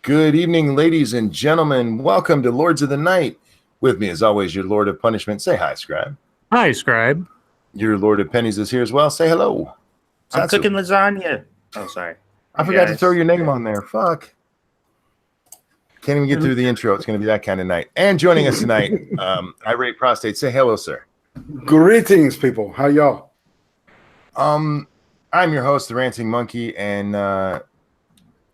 Good evening, ladies and gentlemen. Welcome to Lords of the Night. With me, as always, your Lord of Punishment. Say hi, Scribe. Hi, Scribe. Your Lord of Pennies is here as well. Say hello. I'm Satsu. cooking lasagna. Oh, sorry. I forgot to throw your name on there. Fuck. Can't even get through the intro. It's going to be that kind of night. And joining us tonight, Irate Prostate. Say hello, sir. Greetings, people. How y'all? I'm your host, the Ranting Monkey, and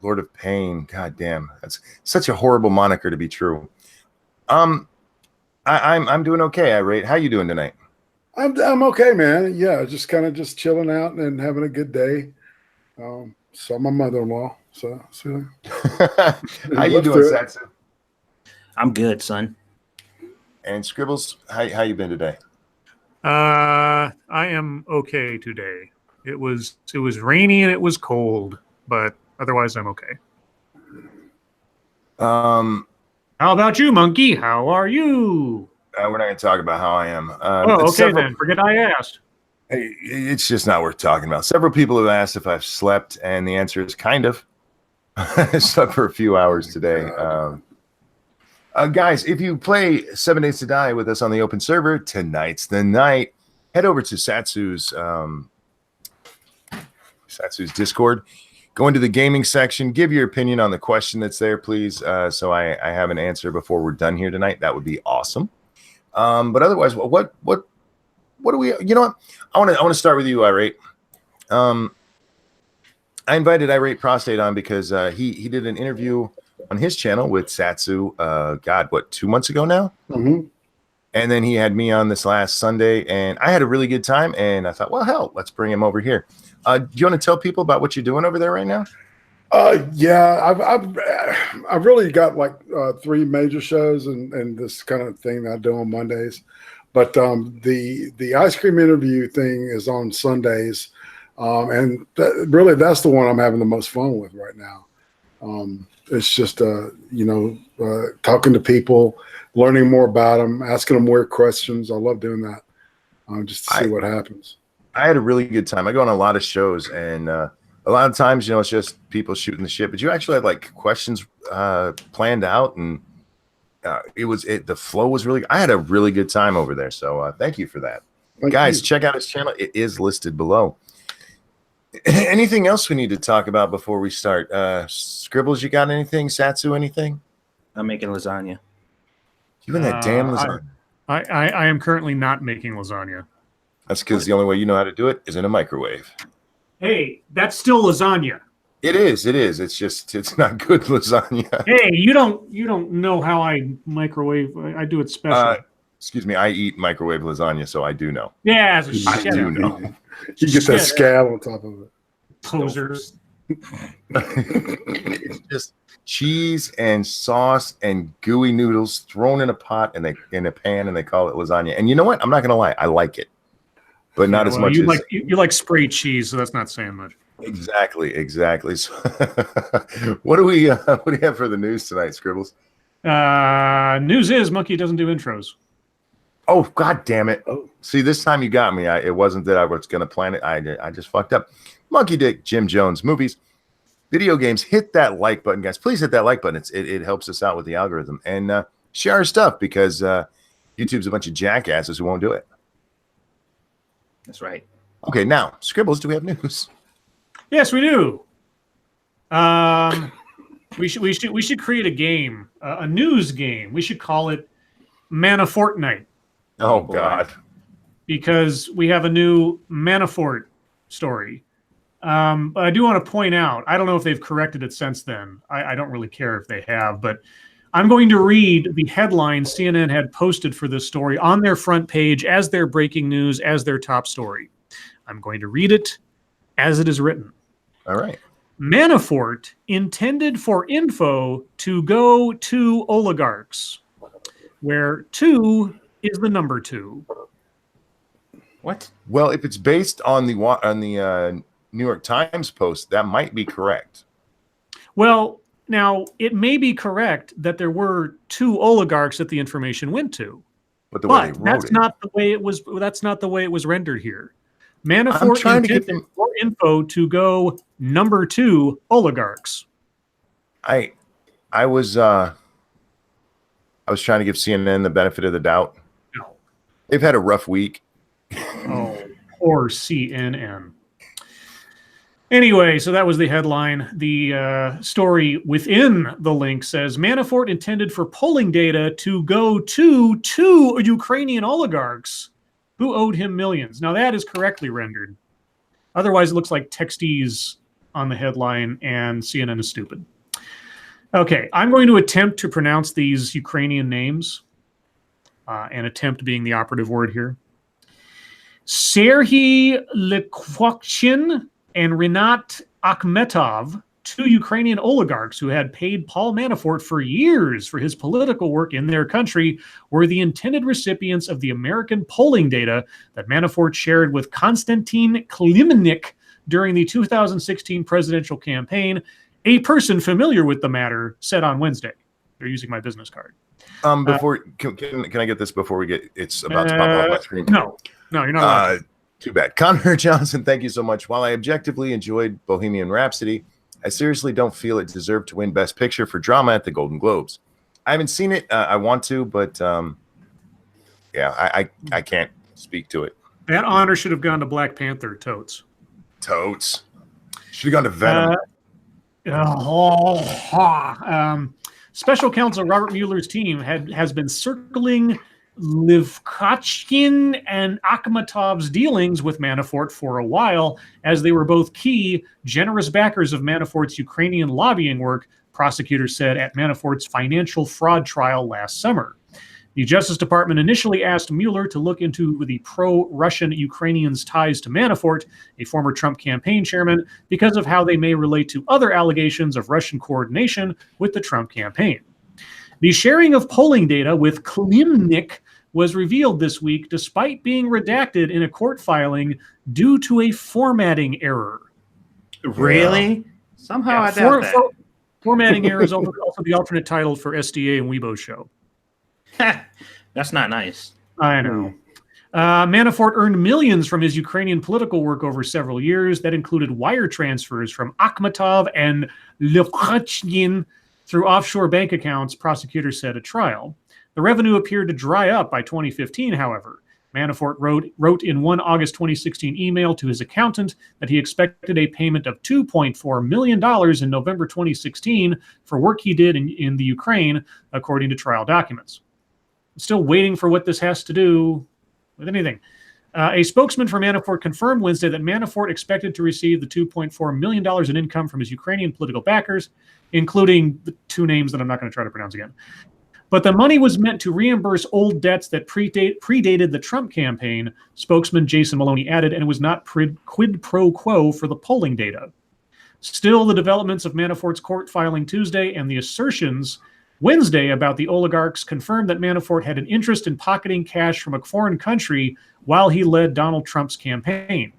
Lord of Pain. God damn, that's such a horrible moniker to be true. I'm doing okay, Irate. How you doing tonight? I'm okay, man. Yeah, just chilling out and having a good day. Saw my mother-in-law. So how you doing, Satsu? I'm good, son. And Scribbles, how you been today? I am okay today. It was rainy and it was cold, but otherwise I'm okay. How about you, Monkey? How are you? We're not going to talk about how I am. Okay then. Forget I asked. Hey, it's just not worth talking about. Several people have asked if I've slept, and the answer is kind of. I slept for a few hours today. Guys, if you play 7 Days to Die with us on the open server, tonight's the night. Head over to Satsu's Discord. Go into the gaming section. Give your opinion on the question that's there, please. So I have an answer before we're done here tonight. That would be awesome. But otherwise, what do we? You know what? I want to start with you, Irate. I invited Irate Prostate on because he did an interview on his channel with Satsu. 2 months ago now? Mm-hmm. And then he had me on this last Sunday, and I had a really good time. And I thought, well, hell, let's bring him over here. Do you want to tell people about what you're doing over there right now? Yeah, I've really got like 3 major shows and this kind of thing that I do on Mondays. But the ice cream interview thing is on Sundays. And really, that's the one I'm having the most fun with right now. It's just, talking to people, learning more about them, asking them weird questions. I love doing that just to see what happens. I had a really good time. I go on a lot of shows, and a lot of times, it's just people shooting the shit. But you actually had like questions planned out, and the flow was really. I had a really good time over there. So thank you for that, guys. Check out his channel. It is listed below. Anything else we need to talk about before we start? Scribbles, you got anything? Satsu, anything? I'm making lasagna. You and that damn lasagna. I am currently not making lasagna. That's because the only way you know how to do it is in a microwave. Hey, that's still lasagna. It is. It's not good lasagna. Hey, you don't know how I microwave. I do it special. Excuse me. I eat microwave lasagna, so I do know. Yeah, I do know. You get that scab on top of it. Posers. It's just cheese and sauce and gooey noodles thrown in a pot and in a pan, and they call it lasagna. And you know what? I'm not gonna lie, I like it, but not as much. You like sprayed cheese, so that's not saying much. Exactly. So, what do we have for the news tonight, Scribbles? News is Monkey doesn't do intros. Oh, God damn it. Oh, see, this time you got me. It wasn't that I was going to plan it. I just fucked up. Monkey Dick, Jim Jones, movies, video games. Hit that like button, guys. Please hit that like button. It helps us out with the algorithm. And share our stuff because YouTube's a bunch of jackasses who won't do it. That's right. Okay, now, Scribbles, do we have news? Yes, we do. We should create a game, a news game. We should call it Manafort. Oh, God. Because we have a new Manafort story. But I do want to point out, I don't know if they've corrected it since then. I don't really care if they have, but I'm going to read the headline CNN had posted for this story on their front page as their breaking news, as their top story. I'm going to read it as it is written. All right. Manafort intended for info to go to oligarchs, where 2 is the number 2. What? Well, if it's based on the New York Times post, that might be correct. Well, now it may be correct that there were 2 oligarchs that the information went to, but way they wrote that's it. not the way it was. That's not the way it was rendered here. Manafort trying to intended for info to go number 2 oligarchs. I was trying to give CNN the benefit of the doubt. No. They've had a rough week. Oh, poor CNN. Anyway, so that was the headline. The story within the link says Manafort intended for polling data to go to two Ukrainian oligarchs who owed him millions. Now that is correctly rendered. Otherwise, it looks like texties on the headline, and CNN is stupid. Okay, I'm going to attempt to pronounce these Ukrainian names, and attempt being the operative word here. Serhiy Lekwakshin and Rinat Akhmetov, two Ukrainian oligarchs who had paid Paul Manafort for years for his political work in their country, were the intended recipients of the American polling data that Manafort shared with Konstantin Klimennik during the 2016 presidential campaign. A person familiar with the matter said on Wednesday. They're using my business card. Before can I get this before we get it's about to pop off my screen? No, you're not allowed. Too bad. Connor Johnson, thank you so much. While I objectively enjoyed Bohemian Rhapsody, I seriously don't feel it deserved to win Best Picture for drama at the Golden Globes. I haven't seen it. I want to, but I can't speak to it. That honor should have gone to Black Panther. Totes. Should have gone to Venom. Special counsel Robert Mueller's team has been circling Livkachkin and Akhmetov's dealings with Manafort for a while, as they were both key, generous backers of Manafort's Ukrainian lobbying work, prosecutors said at Manafort's financial fraud trial last summer. The Justice Department initially asked Mueller to look into the pro-Russian Ukrainians' ties to Manafort, a former Trump campaign chairman, because of how they may relate to other allegations of Russian coordination with the Trump campaign. The sharing of polling data with Klimennik was revealed this week despite being redacted in a court filing due to a formatting error. Really? Somehow I doubt that. Formatting error is also the alternate title for SDA and Weibo show. That's not nice. I know. Manafort earned millions from his Ukrainian political work over several years. That included wire transfers from Akhmetov and Livkachnin through offshore bank accounts, prosecutors said at trial. The revenue appeared to dry up by 2015, however. Manafort wrote in one August 2016 email to his accountant that he expected a payment of $2.4 million in November 2016 for work he did in the Ukraine, according to trial documents. I'm still waiting for what this has to do with anything. A spokesman for Manafort confirmed Wednesday that Manafort expected to receive the $2.4 million in income from his Ukrainian political backers, including the two names that I'm not going to try to pronounce again. But the money was meant to reimburse old debts that predated the Trump campaign, spokesman Jason Maloney added, and it was not quid pro quo for the polling data. Still, the developments of Manafort's court filing Tuesday and the assertions Wednesday about the oligarchs confirmed that Manafort had an interest in pocketing cash from a foreign country while he led Donald Trump's campaign.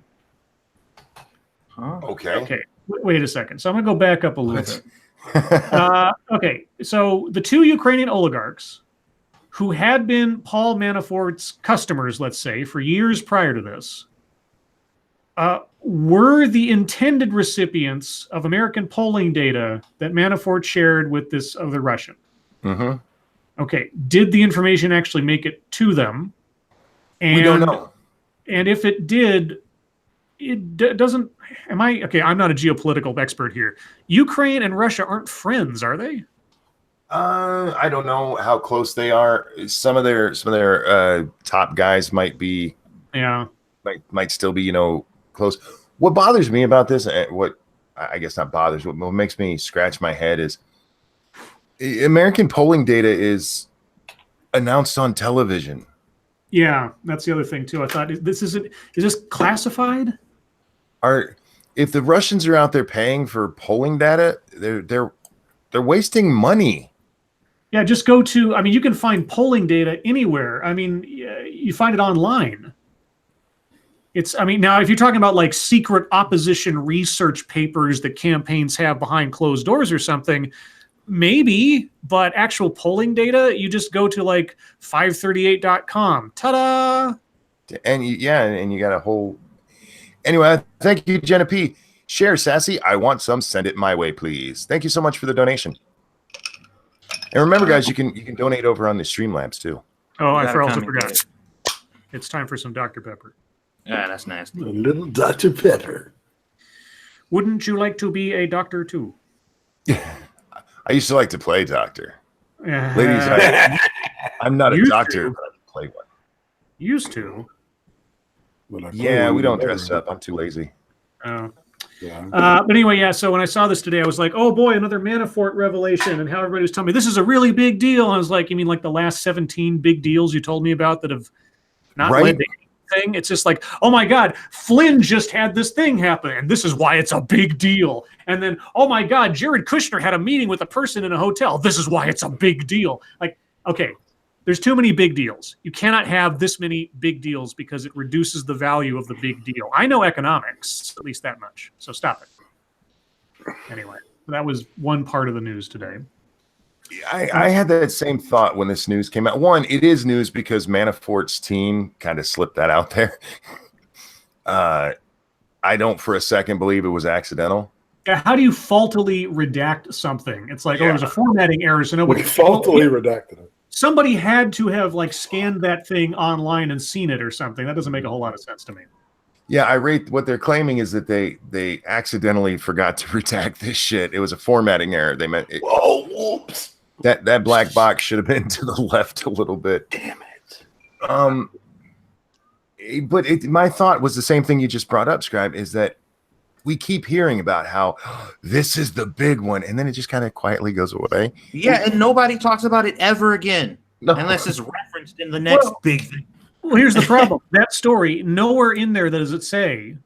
Okay. Wait a second. So I'm going to go back up a little bit. Okay, so the two Ukrainian oligarchs who had been Paul Manafort's customers, let's say, for years prior to this, were the intended recipients of American polling data that Manafort shared with this other Russian. Mm-hmm. Okay, did the information actually make it to them? And, we don't know. And if it did, it doesn't. I'm not a geopolitical expert here. Ukraine and Russia aren't friends, are they? I don't know how close they are. Some of their top guys might be. Yeah. Might still be, close. What bothers me about this, what makes me scratch my head is American polling data is announced on television. Yeah, that's the other thing too. I thought is this classified? If the Russians are out there paying for polling data, they're wasting money. Yeah, just go to. I mean, you can find polling data anywhere. I mean, you find it online. Now if you're talking about like secret opposition research papers that campaigns have behind closed doors or something, maybe, but actual polling data, you just go to like 538.com. Ta-da! And you got a whole. Anyway, thank you, Jenna P. Share, Sassy. I want some. Send it my way, please. Thank you so much for the donation. And remember, guys, you can donate over on the Streamlabs too. Oh, I also forgot. It's time for some Dr. Pepper. Yeah, that's nasty. A little Dr. Pepper. Wouldn't you like to be a doctor too? I used to like to play doctor. Ladies, I'm not a doctor, but I can play one. Used to. Yeah, we don't dress up. I'm too lazy. Oh. But anyway, yeah, so when I saw this today, I was like, oh boy, another Manafort revelation, and how everybody was telling me this is a really big deal. And I was like, you mean like the last 17 big deals you told me about that have not led to anything? It's just like, oh my God, Flynn just had this thing happen, and this is why it's a big deal. And then, oh my God, Jared Kushner had a meeting with a person in a hotel. This is why it's a big deal. Like, okay, there's too many big deals. You cannot have this many big deals because it reduces the value of the big deal. I know economics, at least that much. So stop it. Anyway, that was one part of the news today. I had that same thought when this news came out. One, it is news because Manafort's team kind of slipped that out there. I don't for a second believe it was accidental. Yeah, how do you faultily redact something? It's like, oh, there's a formatting error, so nobody faultily redacted it. Somebody had to have like scanned that thing online and seen it or something. That doesn't make a whole lot of sense to me. Yeah, I rate what they're claiming is that they accidentally forgot to redact this shit. It was a formatting error. They meant it. Whoa, whoops. That black box should have been to the left a little bit. Damn it. But my thought was the same thing you just brought up, Scribe, is that we keep hearing about how this is the big one, and then it just kind of quietly goes away. Yeah, and nobody talks about it ever again, unless it's referenced in the next big thing. Well, here's the problem. That story, nowhere in there does it say,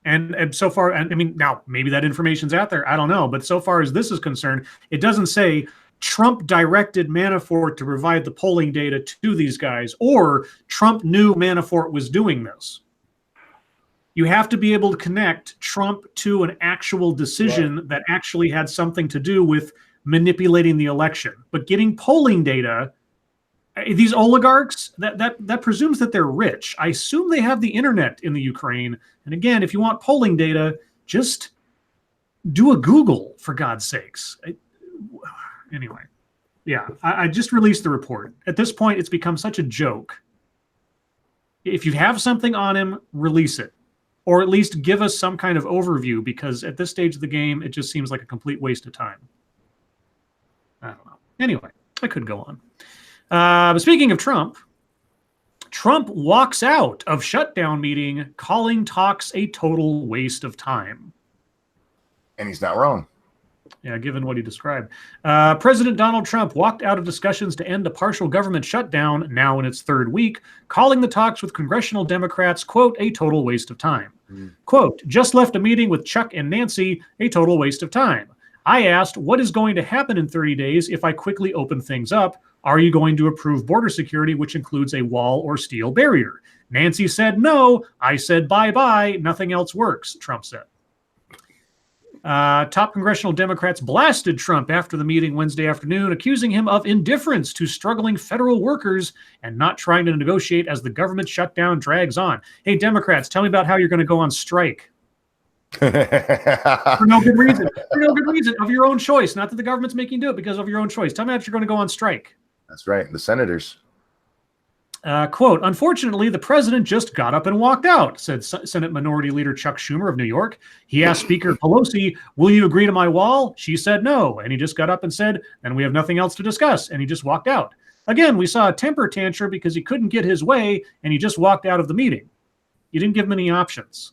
and so far, and I mean, now maybe that information's out there, I don't know, but so far as this is concerned, it doesn't say Trump directed Manafort to provide the polling data to these guys, or Trump knew Manafort was doing this. You have to be able to connect Trump to an actual decision that actually had something to do with manipulating the election. But getting polling data, these oligarchs, that presumes that they're rich. I assume they have the internet in the Ukraine. And again, if you want polling data, just do a Google, for God's sakes. Anyway, yeah, I just released the report. At this point, it's become such a joke. If you have something on him, release it. Or at least give us some kind of overview, because at this stage of the game, it just seems like a complete waste of time. I don't know. Anyway, I could go on. But speaking of Trump, Trump walks out of shutdown meeting, calling talks a total waste of time. And he's not wrong. Yeah, given what he described. President Donald Trump walked out of discussions to end a partial government shutdown, now in its third week, calling the talks with congressional Democrats, quote, a total waste of time. Quote, just left a meeting with Chuck and Nancy, a total waste of time. I asked, what is going to happen in 30 days if I quickly open things up? Are you going to approve border security, which includes a wall or steel barrier? Nancy said no. I said bye-bye. Nothing else works, Trump said. Top congressional Democrats blasted Trump after the meeting Wednesday afternoon, accusing him of indifference to struggling federal workers and not trying to negotiate as the government shutdown drags on. Hey, Democrats, tell me about how you're going to go on strike. For no good reason. For no good reason, of your own choice. Not that the government's making you do it, because of your own choice. Tell me how you're going to go on strike. That's right. The senators. Quote, unfortunately, the president just got up and walked out, said Senate Minority Leader Chuck Schumer of New York. He asked Speaker Pelosi, will you agree to my wall? She said no. And he just got up and said, then we have nothing else to discuss. And he just walked out. Again, we saw a temper tantrum because he couldn't get his way, and he just walked out of the meeting. You didn't give him any options.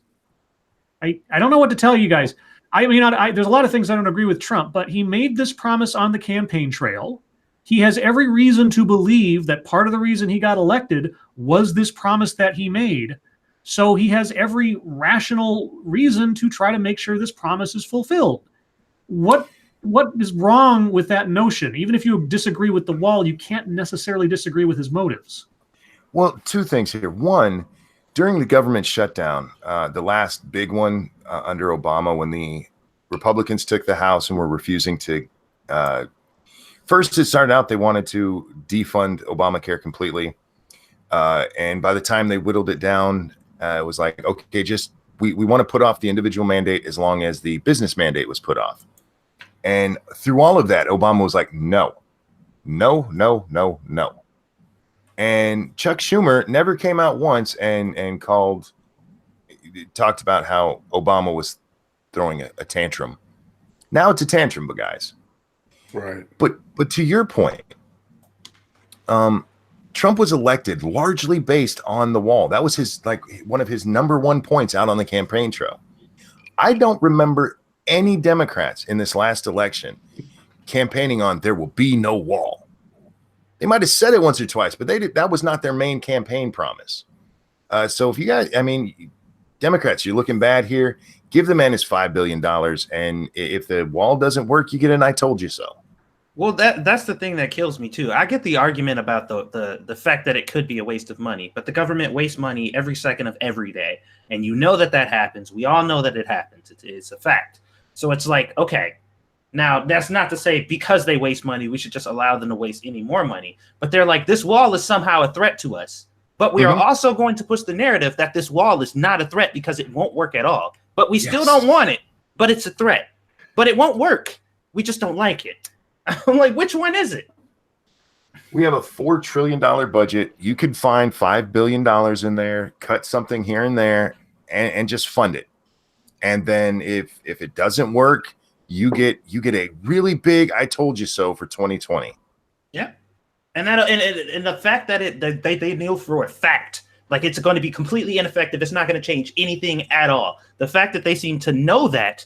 I don't know what to tell you guys. I mean, there's a lot of things I don't agree with Trump, but he made this promise on the campaign trail. He has every reason to believe that part of the reason he got elected was this promise that he made. So he has every rational reason to try to make sure this promise is fulfilled. What is wrong with that notion? Even if you disagree with the wall, you can't necessarily disagree with his motives. Well, two things here. One, during the government shutdown, the last big one under Obama, when the Republicans took the House and were refusing to first, it started out they wanted to defund Obamacare completely. And by the time they whittled it down, it was like, okay, just we want to put off the individual mandate as long as the business mandate was put off. And through all of that, Obama was like, no, no, no, no, no. And Chuck Schumer never came out once and talked about how Obama was throwing a tantrum. Now it's a tantrum, but guys. Right. But to your point, Trump was elected largely based on the wall. That was his one of his number one points out on the campaign trail. I don't remember any Democrats in this last election campaigning on there will be no wall. They might have said it once or twice, but that was not their main campaign promise. So if you guys, I mean, Democrats, you're looking bad here. Give the man his $5 billion. And if the wall doesn't work, you get an I told you so. Well, that's the thing that kills me too. I get the argument about the fact that it could be a waste of money, but the government wastes money every second of every day, and you know that happens. We all know that it happens. It's a fact. So it's like, okay, now that's not to say because they waste money, we should just allow them to waste any more money. But they're like, this wall is somehow a threat to us. But we are also going to push the narrative that this wall is not a threat because it won't work at all. But we still don't want it. But it's a threat. But it won't work. We just don't like it. I'm like, which one is it? We have a $4 trillion budget. You could find $5 billion in there, cut something here and there, and just fund it. And then if it doesn't work, you get a really big I told you so for 2020. Yeah. And the fact that they know for a fact, like it's going to be completely ineffective, it's not going to change anything at all. The fact that they seem to know that,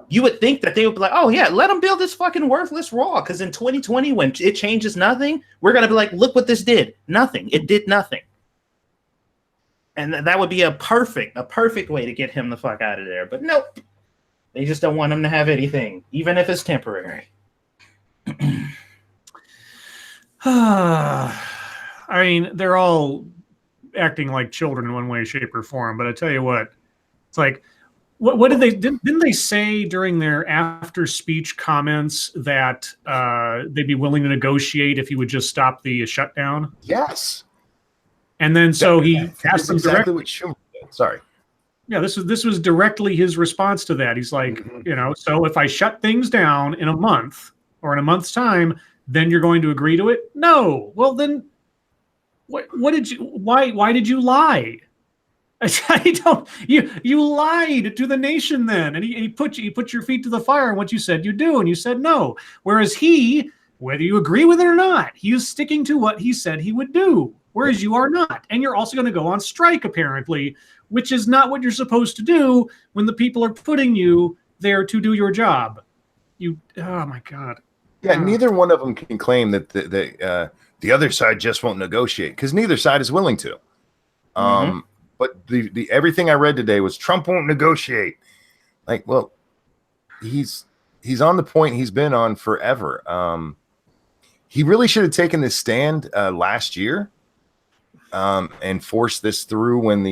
you would think that they would be like, oh yeah, let them build this fucking worthless wall. Because in 2020, when it changes nothing, we're going to be like, look what this did. Nothing. It did nothing. And that would be a perfect way to get him the fuck out of there. But nope. They just don't want him to have anything, even if it's temporary. I mean, they're all acting like children in one way, shape, or form. But I tell you what, it's like, what did they didn't they say during their after speech comments that they'd be willing to negotiate if he would just stop the shutdown? Yes. And then so he asked them exactly what Schumer did. Sorry. Yeah, this was directly his response to that. He's like, so if I shut things down in a month or in a month's time, then you're going to agree to it? No. Well, then what did you why did you lie? You lied to the nation then, and he put your feet to the fire on what you said you do, and you said no. Whereas he, whether you agree with it or not, he is sticking to what he said he would do, whereas you are not. And you're also going to go on strike, apparently, which is not what you're supposed to do when the people are putting you there to do your job. Oh my God. Yeah, neither one of them can claim that the other side just won't negotiate, because neither side is willing to. But the everything I read today was Trump won't negotiate. Like, well, he's on the point he's been on forever. He really should have taken this stand last year and forced this through when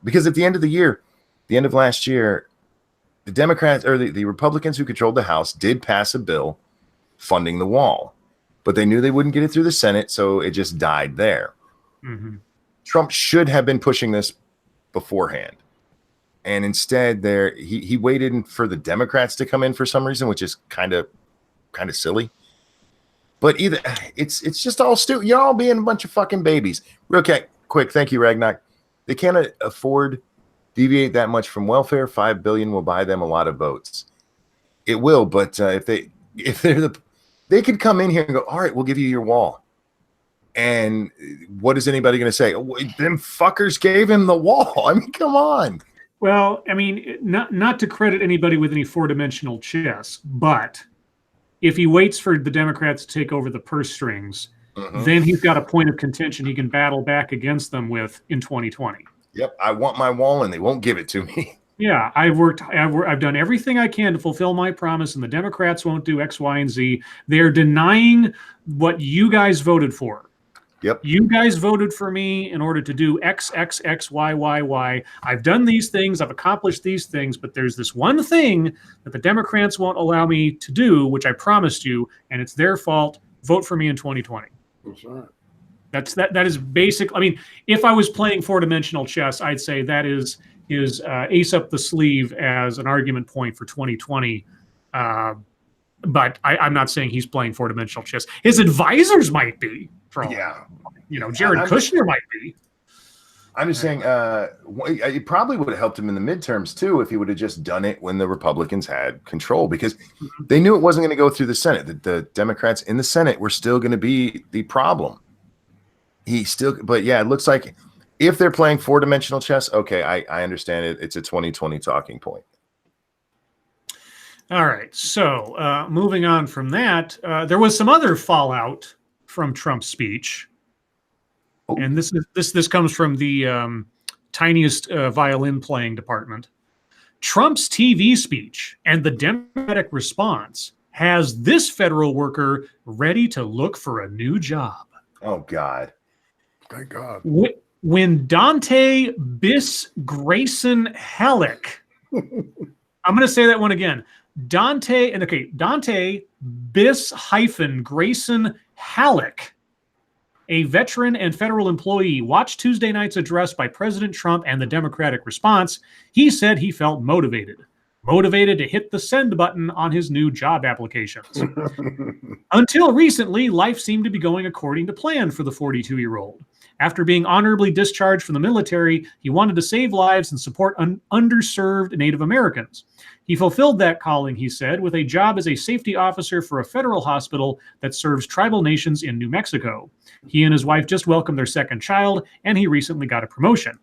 because at the end of last year, the Democrats or the Republicans who controlled the House did pass a bill funding the wall, but they knew they wouldn't get it through the Senate, so it just died there. Trump should have been pushing this beforehand. And instead he waited for the Democrats to come in for some reason, which is kind of silly. But either it's just all stupid. You're all being a bunch of fucking babies. Real quick. Thank you, Ragnar. They can't afford deviate that much from welfare. $5 billion will buy them a lot of votes. It will, but if they could come in here and go, all right, we'll give you your wall. And what is anybody going to say? Oh, them fuckers gave him the wall. I mean, come on. Well, I mean, not to credit anybody with any four-dimensional chess, but if he waits for the Democrats to take over the purse strings, then he's got a point of contention he can battle back against them with in 2020. Yep, I want my wall, and they won't give it to me. Yeah, I've done everything I can to fulfill my promise, and the Democrats won't do X, Y, and Z. They're denying what you guys voted for. Yep. You guys voted for me in order to do X, X, X, Y, Y, Y. I've done these things. I've accomplished these things. But there's this one thing that the Democrats won't allow me to do, which I promised you, and it's their fault. Vote for me in 2020. That's right. That is basic. I mean, if I was playing four-dimensional chess, I'd say that is his ace up the sleeve as an argument point for 2020. But I'm not saying he's playing four-dimensional chess. His advisors might be. Yeah. Jared Kushner might be. I'm just saying, it probably would have helped him in the midterms too if he would have just done it when the Republicans had control, because they knew it wasn't going to go through the Senate. The Democrats in the Senate were still going to be the problem. But yeah, it looks like if they're playing four-dimensional chess, okay, I understand it. It's a 2020 talking point. All right. So moving on from that, there was some other fallout from Trump's speech. Oh. And this comes from the tiniest violin playing department. Trump's TV speech and the Democratic response has this federal worker ready to look for a new job. Oh, God. Thank God. When Dante Biss Grayson Halleck, I'm going to say that one again. Dante Biss Grayson Halleck, a veteran and federal employee, watched Tuesday night's address by President Trump and the Democratic response. He said he felt motivated to hit the send button on his new job applications. Until recently, life seemed to be going according to plan for the 42-year-old. After being honorably discharged from the military, he wanted to save lives and support underserved Native Americans. He fulfilled that calling, he said, with a job as a safety officer for a federal hospital that serves tribal nations in New Mexico. He and his wife just welcomed their second child, and he recently got a promotion.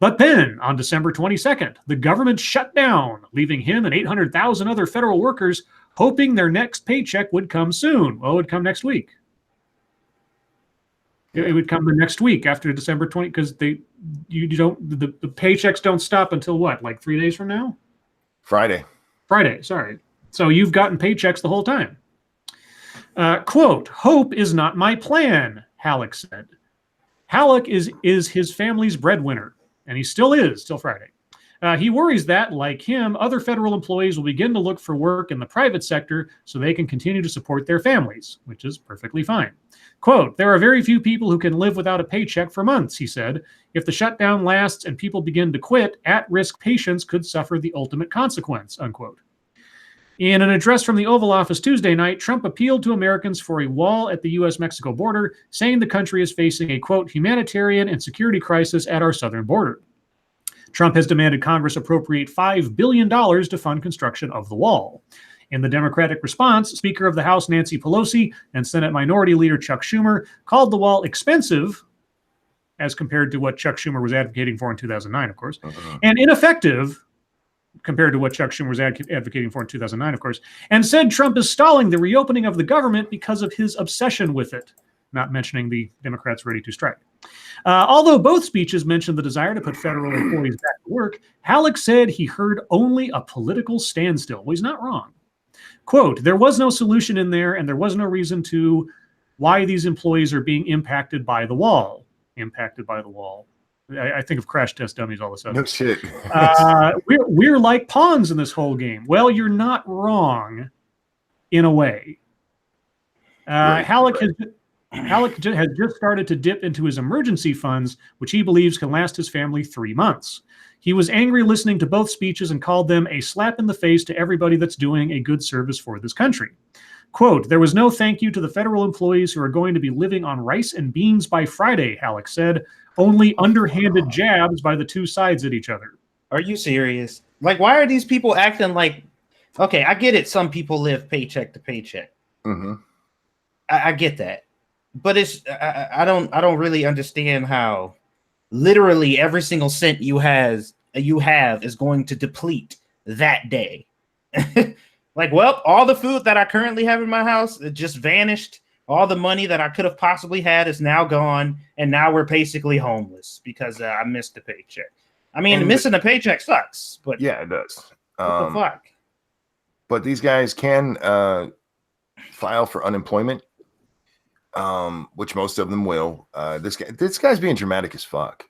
But then, on December 22nd, the government shut down, leaving him and 800,000 other federal workers hoping their next paycheck would come soon. Well, it would come next week. It would come the next week after December 20, because the paychecks don't stop until what, like 3 days from now? Friday, sorry. So you've gotten paychecks the whole time. Quote, hope is not my plan, Halleck said. Halleck is his family's breadwinner, and he still is, till Friday. He worries that, like him, other federal employees will begin to look for work in the private sector so they can continue to support their families, which is perfectly fine. Quote, there are very few people who can live without a paycheck for months, he said. If the shutdown lasts and people begin to quit, at-risk patients could suffer the ultimate consequence, unquote. In an address from the Oval Office Tuesday night, Trump appealed to Americans for a wall at the U.S.-Mexico border, saying the country is facing a, quote, humanitarian and security crisis at our southern border. Trump has demanded Congress appropriate $5 billion to fund construction of the wall. In the Democratic response, Speaker of the House Nancy Pelosi and Senate Minority Leader Chuck Schumer called the wall expensive, as compared to what Chuck Schumer was advocating for in 2009, of course, and ineffective, compared to what Chuck Schumer was advocating for in 2009, of course, and said Trump is stalling the reopening of the government because of his obsession with it, not mentioning the Democrats ready to strike. Although both speeches mentioned the desire to put federal employees back to work, Halleck said he heard only a political standstill. Well, he's not wrong. Quote, there was no solution in there, and there was no reason to why these employees are being impacted by the wall. Impacted by the wall. I think of Crash Test Dummies all of a sudden. No shit. We're like pawns in this whole game. Well, you're not wrong in a way. Halleck has just started to dip into his emergency funds, which he believes can last his family 3 months. He was angry listening to both speeches and called them a slap in the face to everybody that's doing a good service for this country. Quote, there was no thank you to the federal employees who are going to be living on rice and beans by Friday, Halleck said. Only underhanded jabs by the two sides at each other. Are you serious? Like, why are these people acting like, okay, I get it. Some people live paycheck to paycheck. Mm-hmm. I get that. But I don't really understand how literally every single cent you have is going to deplete that day. Like, well, all the food that I currently have in my house, it just vanished. All the money that I could have possibly had is now gone, and now we're basically homeless because I missed the paycheck. I mean, missing a paycheck sucks, but yeah, it does. What the fuck? But these guys can file for unemployment, which most of them will. This guy's being dramatic as fuck.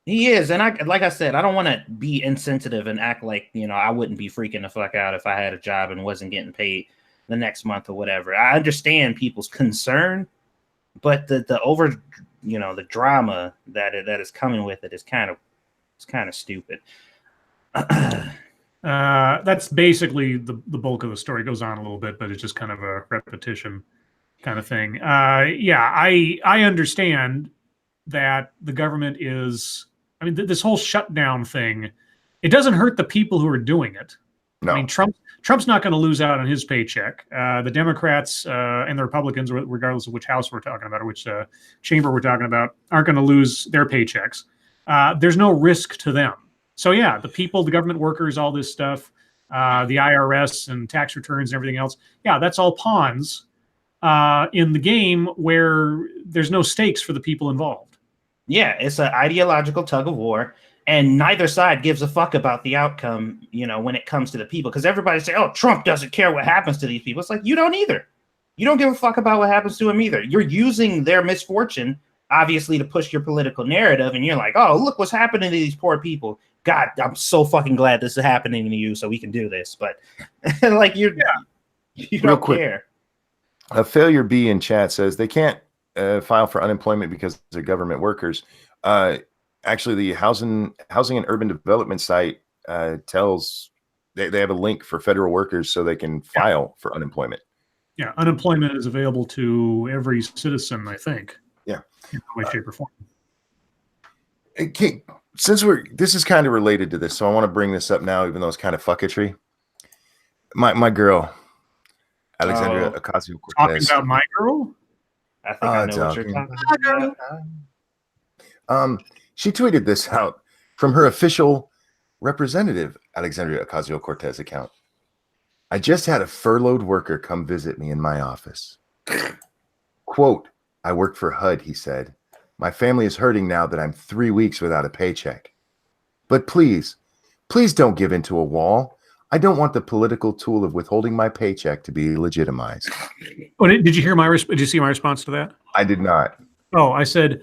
He is, and like I said, I don't want to be insensitive and act like, I wouldn't be freaking the fuck out if I had a job and wasn't getting paid the next month or whatever. I understand people's concern, but the the drama that is coming with it is kind of stupid. That's basically the bulk of the story. It goes on a little bit, but it's just kind of a repetition kind of thing. Yeah, I understand that the government is. I mean, this whole shutdown thing, it doesn't hurt the people who are doing it. No. I mean, Trump's not going to lose out on his paycheck. The Democrats and the Republicans, regardless of which house we're talking about or which chamber we're talking about, aren't going to lose their paychecks. There's no risk to them. So yeah, the people, the government workers, all this stuff, the IRS and tax returns and everything else, yeah, that's all pawns in the game where there's no stakes for the people involved. Yeah, it's an ideological tug of war, and neither side gives a fuck about the outcome, when it comes to the people. Because everybody say, oh, Trump doesn't care what happens to these people. It's like, you don't either. You don't give a fuck about what happens to them either. You're using their misfortune, obviously, to push your political narrative, and you're like, oh, look what's happening to these poor people. God, I'm so fucking glad this is happening to you so we can do this. But, like, you don't care. A Failure B in chat says they can't file for unemployment because they're government workers. Actually, the housing and urban development site tells they have a link for federal workers so they can file for unemployment. Yeah, unemployment is available to every citizen, I think. Yeah, in no way, shape, or form. Okay, since this is kind of related to this, so I want to bring this up now, even though it's kind of fucketry. My girl, Alexandria Ocasio-Cortez. Talking about my girl. I think I know what you're talking about. She tweeted this out from her official representative, Alexandria Ocasio-Cortez account. I just had a furloughed worker come visit me in my office. Quote, I work for HUD, he said. My family is hurting now that I'm 3 weeks without a paycheck. But please don't give in to a wall. I don't want the political tool of withholding my paycheck to be legitimized. Oh, did you hear did you see my response to that? I did not. Oh, I said,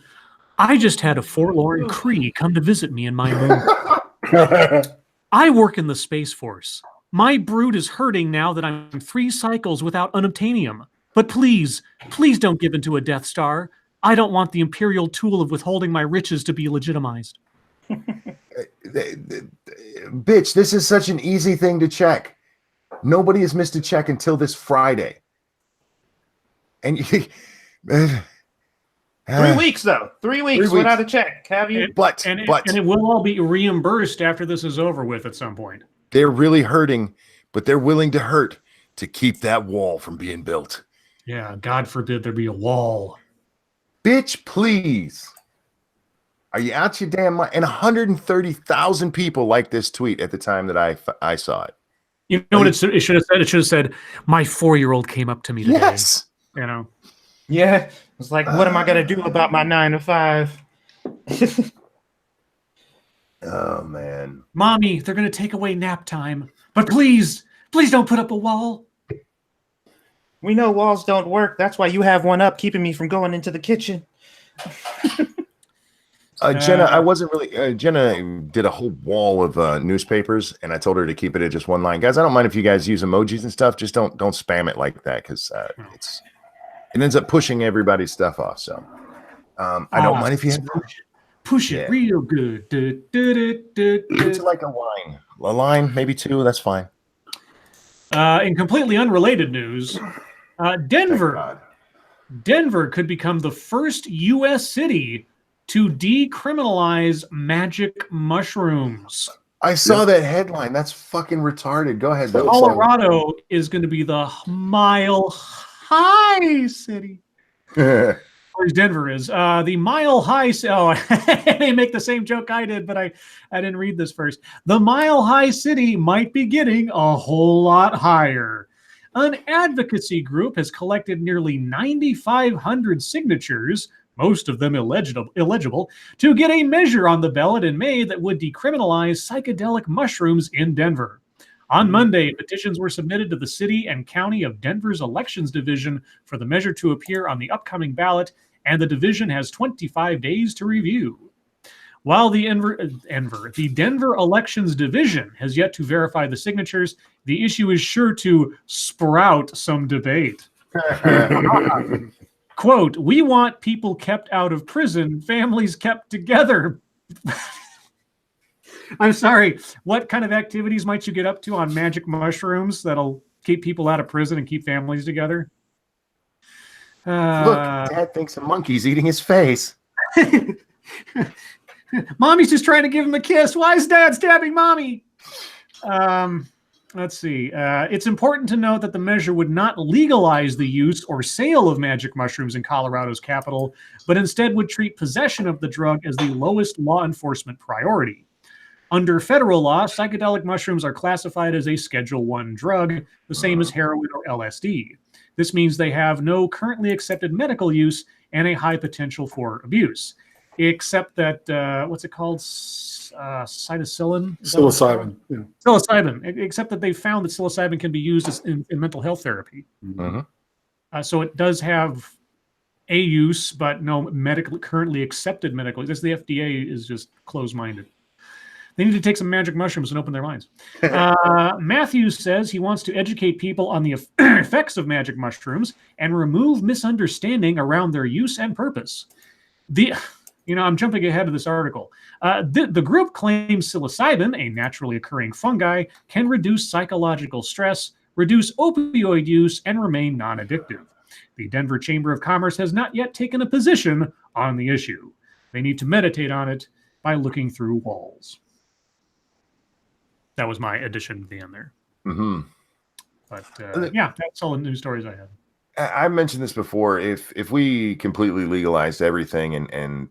I just had a forlorn Cree come to visit me in my room. I work in the Space Force. My brood is hurting now that I'm 3 cycles without unobtainium. But please don't give in to a Death Star. I don't want the imperial tool of withholding my riches to be legitimized. Bitch, this is such an easy thing to check. Nobody has missed a check until this Friday. And 3 weeks, though. 3 weeks without a check. Have you? But it will all be reimbursed after this is over with at some point. They're really hurting, but they're willing to hurt to keep that wall from being built. Yeah, God forbid there be a wall. Bitch, please. Are you out your damn mind? And 130,000 people liked this tweet at the time that I saw it. You know what it should have said? It should have said, my 4-year-old came up to me today. Yes. Yeah. It's like, what am I going to do about my 9 to 5? Oh, man. Mommy, they're going to take away nap time. But please don't put up a wall. We know walls don't work. That's why you have one up keeping me from going into the kitchen. Jenna, I wasn't really. Jenna did a whole wall of newspapers, and I told her to keep it at just one line. Guys, I don't mind if you guys use emojis and stuff. Just don't spam it like that because it ends up pushing everybody's stuff off. So I don't mind if you push it real good. It's like a line, maybe 2. That's fine. In completely unrelated news, Denver could become the first U.S. city to decriminalize magic mushrooms. I saw that headline. That's fucking retarded. Go ahead. Colorado is going to be the mile high city. Whereas Denver is. The mile high. Oh, they make the same joke I did, but I didn't read this first. The mile high city might be getting a whole lot higher. An advocacy group has collected nearly 9,500 signatures, most of them illegible, to get a measure on the ballot in May that would decriminalize psychedelic mushrooms in Denver. On Monday, petitions were submitted to the City and County of Denver's Elections Division for the measure to appear on the upcoming ballot, and the division has 25 days to review. While the Denver Elections Division has yet to verify the signatures, the issue is sure to sprout some debate. Quote, we want people kept out of prison, families kept together. I'm sorry. What kind of activities might you get up to on magic mushrooms that'll keep people out of prison and keep families together? Look, Dad thinks a monkey's eating his face. Mommy's just trying to give him a kiss. Why is Dad stabbing Mommy? Let's see. It's important to note that the measure would not legalize the use or sale of magic mushrooms in Colorado's capital, but instead would treat possession of the drug as the lowest law enforcement priority. Under federal law, psychedelic mushrooms are classified as a Schedule I drug, the same as heroin or LSD. This means they have no currently accepted medical use and a high potential for abuse. Except that, what's it called? Psilocybin? Psilocybin. Yeah. Psilocybin. Except that they found that psilocybin can be used in mental health therapy. Mm-hmm. So it does have a use, but no currently accepted medical use. The FDA is just closed-minded. They need to take some magic mushrooms and open their minds. Matthews says he wants to educate people on the effects of magic mushrooms and remove misunderstanding around their use and purpose. I'm jumping ahead of this article. The group claims psilocybin, a naturally occurring fungi, can reduce psychological stress, reduce opioid use, and remain non-addictive. The Denver Chamber of Commerce has not yet taken a position on the issue. They need to meditate on it by looking through walls. That was my addition to the end there. Mm-hmm. But yeah, that's all the news stories I had. I mentioned this before. If we completely legalized everything and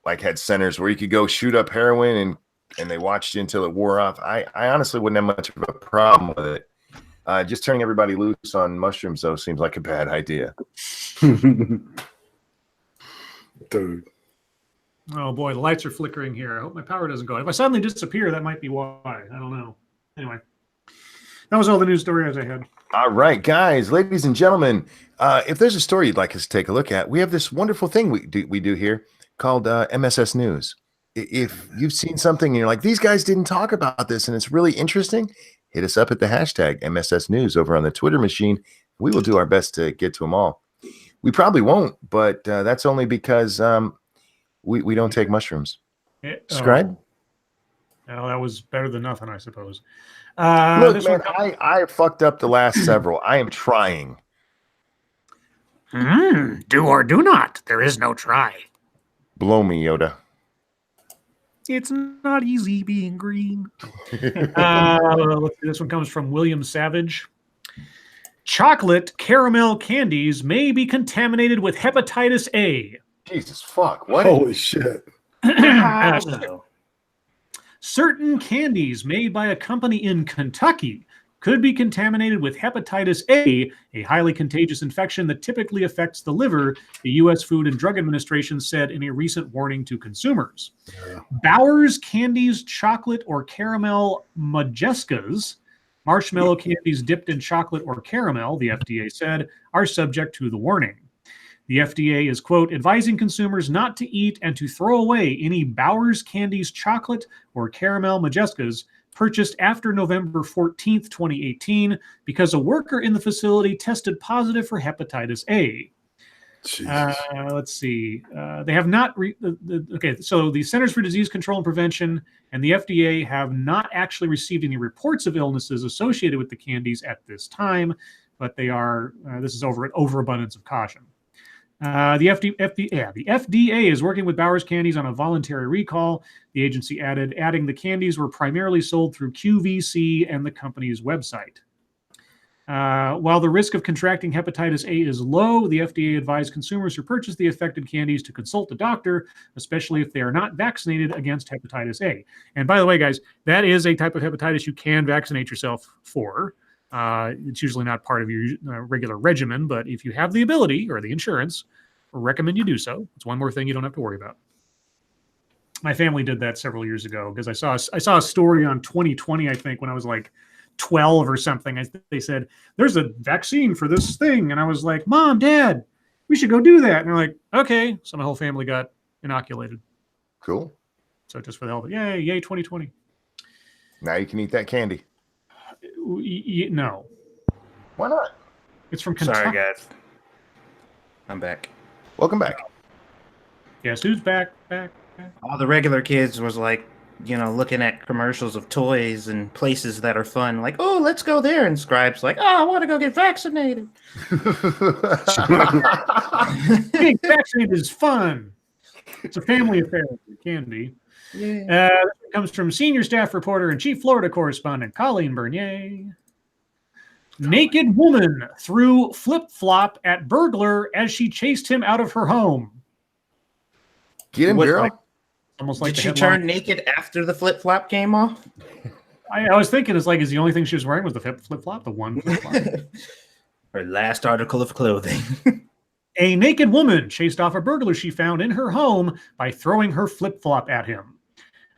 like had centers where you could go shoot up heroin and they watched you until it wore off, I honestly wouldn't have much of a problem with it. Just turning everybody loose on mushrooms, though, seems like a bad idea. Dude. Oh boy, the lights are flickering here. I hope my power doesn't go out. If I suddenly disappear, that might be why. I don't know. Anyway, that was all the news stories I had. All right, guys, ladies and gentlemen, if there's a story you'd like us to take a look at, we have this wonderful thing we do here called MSS News. If you've seen something and you're like, these guys didn't talk about this and it's really interesting, hit us up at the hashtag MSS News over on the Twitter machine. We will do our best to get to them all. We probably won't, but that's only because we don't take mushrooms. Scribe? Well, that was better than nothing, I suppose. Look, man, I fucked up the last several. I am trying. Do or do not. There is no try. Blow me, Yoda. It's not easy being green. Let's see, this one comes from William Savage. Chocolate caramel candies may be contaminated with hepatitis A. Jesus fuck! What? Holy shit! Certain candies made by a company in Kentucky could be contaminated with hepatitis A, a highly contagious infection that typically affects the liver, the U.S. Food and Drug Administration said in a recent warning to consumers. Yeah. Bowers candies, chocolate or caramel majeskas, marshmallow candies dipped in chocolate or caramel, the FDA said, are subject to the warning. The FDA is, quote, advising consumers not to eat and to throw away any Bowers candies, chocolate, or caramel majeskas purchased after November 14th, 2018, because a worker in the facility tested positive for hepatitis A. Let's see. They have not... so the Centers for Disease Control and Prevention and the FDA have not actually received any reports of illnesses associated with the candies at this time, but they are... this is over an overabundance of caution. The FDA is working with Bowers Candies on a voluntary recall. The agency adding the candies were primarily sold through QVC and the company's website. While the risk of contracting hepatitis A is low, the FDA advised consumers who purchase the affected candies to consult a doctor, especially if they are not vaccinated against hepatitis A. And by the way, guys, that is a type of hepatitis you can vaccinate yourself for. It's usually not part of your regular regimen, but if you have the ability or the insurance, I recommend you do so. It's one more thing you don't have to worry about. My family did that several years ago because I saw a story on 2020, I think, when I was like 12 or something. They said, there's a vaccine for this thing. And I was like, Mom, Dad, we should go do that. And they're like, okay. So my whole family got inoculated. Cool. So just for the hell of it. Yay, 2020. Now you can eat that candy. No. Why not? It's from Kentucky. Sorry, guys. I'm back. Welcome back. Yes, who's back? All the regular kids was like, looking at commercials of toys and places that are fun, like, oh, let's go there. And Scribe's like, oh, I want to go get vaccinated. Getting vaccinated is fun. It's a family affair. It can be. Yeah. This comes from senior staff reporter and chief Florida correspondent Colleen Bernier. Naked woman threw flip-flop at burglar as she chased him out of her home. Get him, girl. Almost like Did she turn naked after the flip-flop came off? I was thinking, is the only thing she was wearing was the flip-flop, the one flip-flop. Her last article of clothing. A naked woman chased off a burglar she found in her home by throwing her flip-flop at him.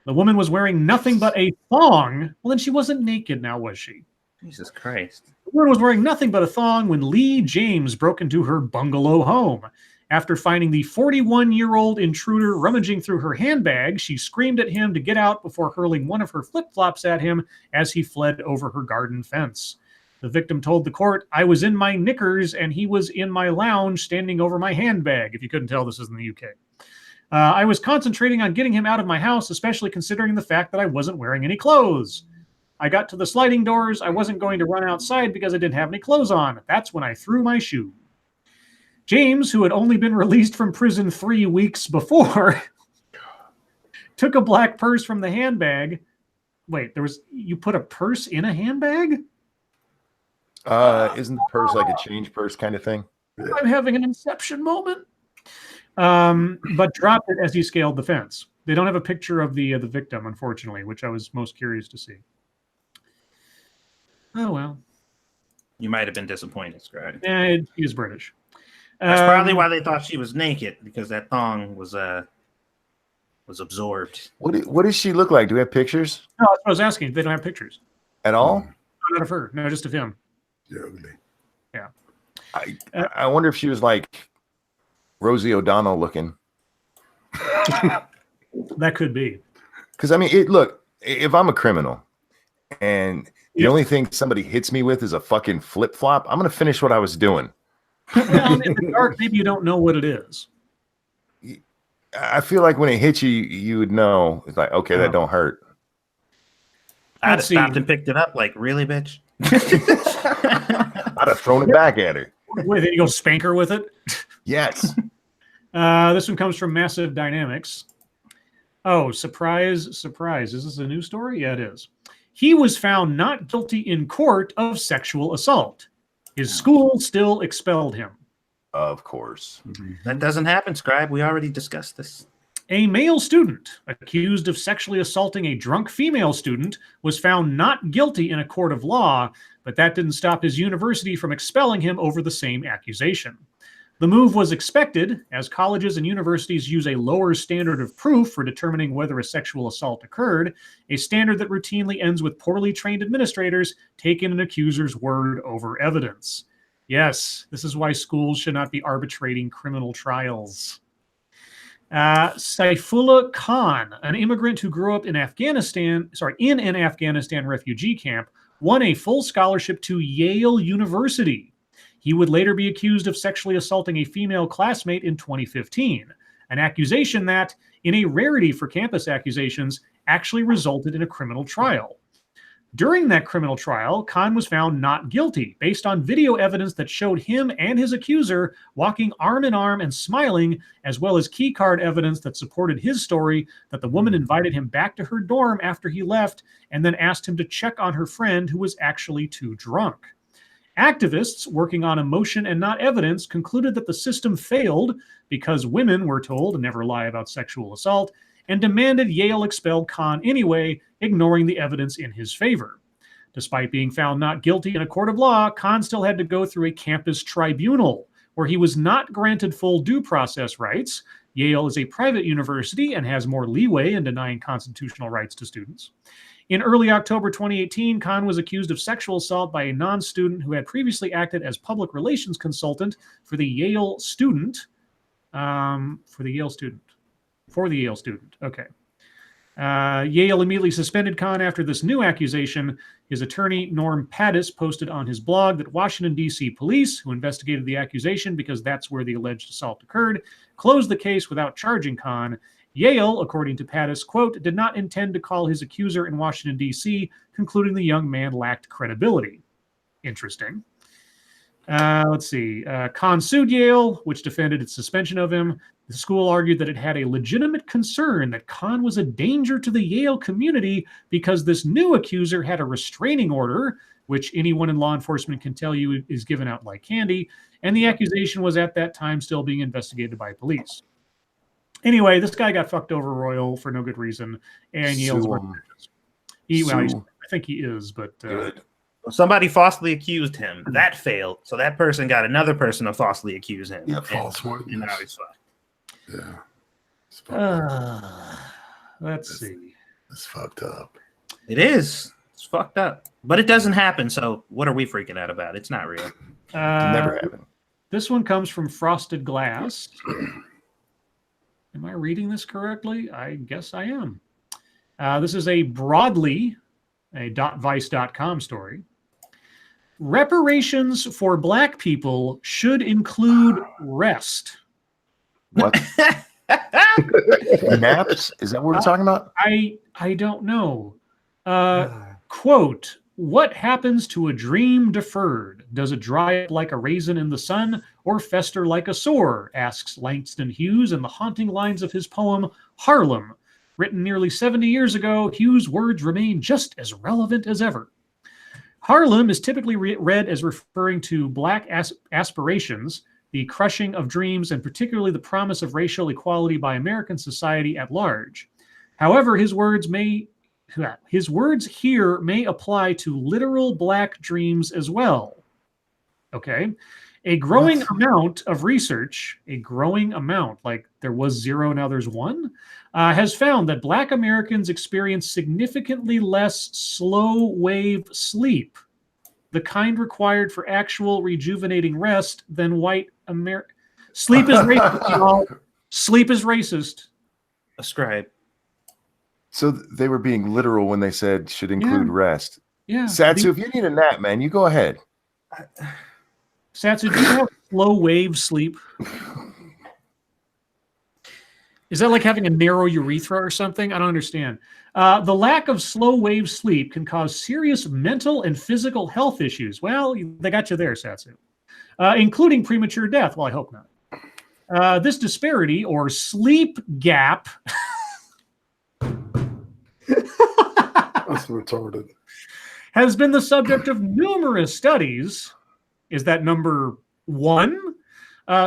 The woman was wearing nothing but a thong. Well, then she wasn't naked now, was she? Jesus Christ. The woman was wearing nothing but a thong when Lee James broke into her bungalow home. After finding the 41-year-old intruder rummaging through her handbag, she screamed at him to get out before hurling one of her flip-flops at him as he fled over her garden fence. The victim told the court, I was in my knickers and he was in my lounge standing over my handbag. If you couldn't tell, this is in the UK. I was concentrating on getting him out of my house, especially considering the fact that I wasn't wearing any clothes. I got to the sliding doors. I wasn't going to run outside because I didn't have any clothes on. That's when I threw my shoe. James, who had only been released from prison 3 weeks before, took a black purse from the handbag. Wait, you put a purse in a handbag? Isn't the purse like a change purse kind of thing? I'm having an inception moment. But dropped it as he scaled the fence. They don't have a picture of the victim, unfortunately, which I was most curious to see. Oh, well. You might have been disappointed, Scribe. Yeah, he is British. That's probably why they thought she was naked, because that thong was absorbed. What does she look like? Do we have pictures? No, that's what I was asking. They don't have pictures. At all? Not of her. No, just of him. Yeah. I wonder if she was like Rosie O'Donnell looking. That could be. Because, I mean, look, if I'm a criminal and the only thing somebody hits me with is a fucking flip-flop, I'm going to finish what I was doing. Well, in the dark, maybe you don't know what it is. I feel like when it hits you, you would know. It's like, okay, that don't hurt. I'd have stopped and picked it up like, really, bitch? I'd have thrown it back at her. Wait, then you go spank her with it? Yes. This one comes from Massive Dynamics. Oh, surprise, surprise. Is this a new story? Yeah, it is. He was found not guilty in court of sexual assault. His school still expelled him. Of course. That doesn't happen, Scribe. We already discussed this. A male student accused of sexually assaulting a drunk female student was found not guilty in a court of law, but that didn't stop his university from expelling him over the same accusation. The move was expected, as colleges and universities use a lower standard of proof for determining whether a sexual assault occurred, a standard that routinely ends with poorly trained administrators taking an accuser's word over evidence. Yes, this is why schools should not be arbitrating criminal trials. Saifullah Khan, an immigrant who grew up in in an Afghanistan refugee camp, won a full scholarship to Yale University. He would later be accused of sexually assaulting a female classmate in 2015, an accusation that, in a rarity for campus accusations, actually resulted in a criminal trial. During that criminal trial, Khan was found not guilty based on video evidence that showed him and his accuser walking arm in arm and smiling, as well as key card evidence that supported his story that the woman invited him back to her dorm after he left and then asked him to check on her friend who was actually too drunk. Activists working on emotion and not evidence concluded that the system failed because women were told to never lie about sexual assault and demanded Yale expel Khan anyway, ignoring the evidence in his favor. Despite being found not guilty in a court of law, Khan still had to go through a campus tribunal where he was not granted full due process rights. Yale is a private university and has more leeway in denying constitutional rights to students. In early October 2018, Khan was accused of sexual assault by a non-student who had previously acted as public relations consultant for the Yale student. Okay. Yale immediately suspended Khan after this new accusation. His attorney, Norm Pattis, posted on his blog that Washington, D.C. police, who investigated the accusation because that's where the alleged assault occurred, closed the case without charging Khan. Yale, according to Pattis, quote, did not intend to call his accuser in Washington, D.C., concluding the young man lacked credibility. Interesting. Let's see. Kahn sued Yale, which defended its suspension of him. The school argued that it had a legitimate concern that Kahn was a danger to the Yale community because this new accuser had a restraining order, which anyone in law enforcement can tell you is given out like candy, and the accusation was at that time still being investigated by police. Anyway, this guy got fucked over royal for no good reason, and Yale's I think he is, but Good. Somebody falsely accused him. That failed. So that person got another person to falsely accuse him. Yeah, false and witness. now he's fucked. Yeah. It's fucked up. Let's see. It's fucked up. It is. It's fucked up. But it doesn't happen. So what are we freaking out about? It's not real. Never happened. This one comes from Frosted Glass. Am I reading this correctly? I guess I am. This is a Broadly, a .vice.com story. Reparations for Black people should include rest. What? Naps? Is that what we're talking about? I don't know. Quote, what happens to a dream deferred? Does it dry up like a raisin in the sun or fester like a sore? Asks Langston Hughes in the haunting lines of his poem, Harlem. Written nearly 70 years ago, Hughes' words remain just as relevant as ever. Harlem is typically read as referring to Black aspirations, the crushing of dreams, and particularly the promise of racial equality by American society at large. However, his words here may apply to literal Black dreams as well. Okay? A growing amount of research, like there was 0, now there's 1, has found that Black Americans experience significantly less slow wave sleep, the kind required for actual rejuvenating rest, than white Americans. Sleep is racist, y'all. Sleep is racist. A scribe. So they were being literal when they said should include rest. Yeah. Satsu, if you need a nap, man, you go ahead. Satsu, do you have slow wave sleep? Is that like having a narrow urethra or something? I don't understand. The lack of slow wave sleep can cause serious mental and physical health issues. Well, they got you there, Satsu. Including premature death. Well, I hope not. This disparity or sleep gap That's retarded. has been the subject of numerous studies. Is that number 1?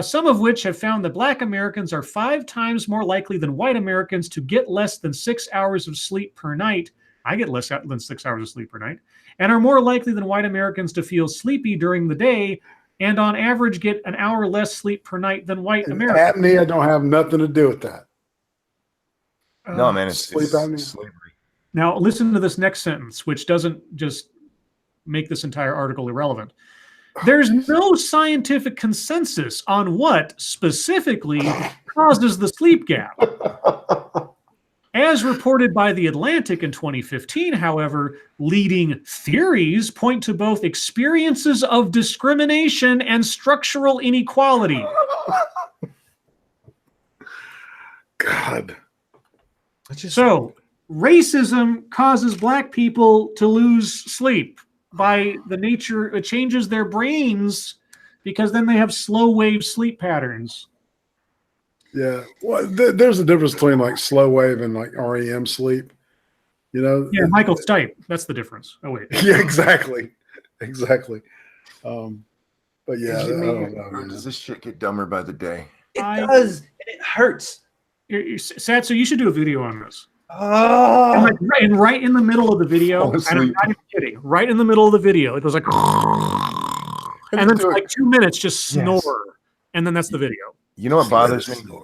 Some of which have found that Black Americans are 5 times more likely than white Americans to get less than 6 hours of sleep per night. I get less than 6 hours of sleep per night. And are more likely than white Americans to feel sleepy during the day, and on average get an hour less sleep per night than white Americans. Apnea don't have nothing to do with that. No, man, it's Sleep apnea. slavery. Now, listen to this next sentence, which doesn't just make this entire article irrelevant. There's no scientific consensus on what specifically causes the sleep gap. As reported by The Atlantic in 2015, however, leading theories point to both experiences of discrimination and structural inequality. God. So, racism causes Black people to lose sleep by the nature, it changes their brains because then they have slow wave sleep patterns. Yeah. Well, there's a difference between like slow wave and like REM sleep. You know? Yeah, Michael Stipe. That's the difference. Oh, wait. Yeah, exactly. Exactly. But yeah, I don't know, man. Does this shit get dumber by the day? It does. And it hurts. Satsu, you should do a video on this. Oh. And right in the middle of the video, and I'm not even kidding, right in the middle of the video, it goes like, and then for like 2 minutes, just snore. And then that's the video. You know what bothers me?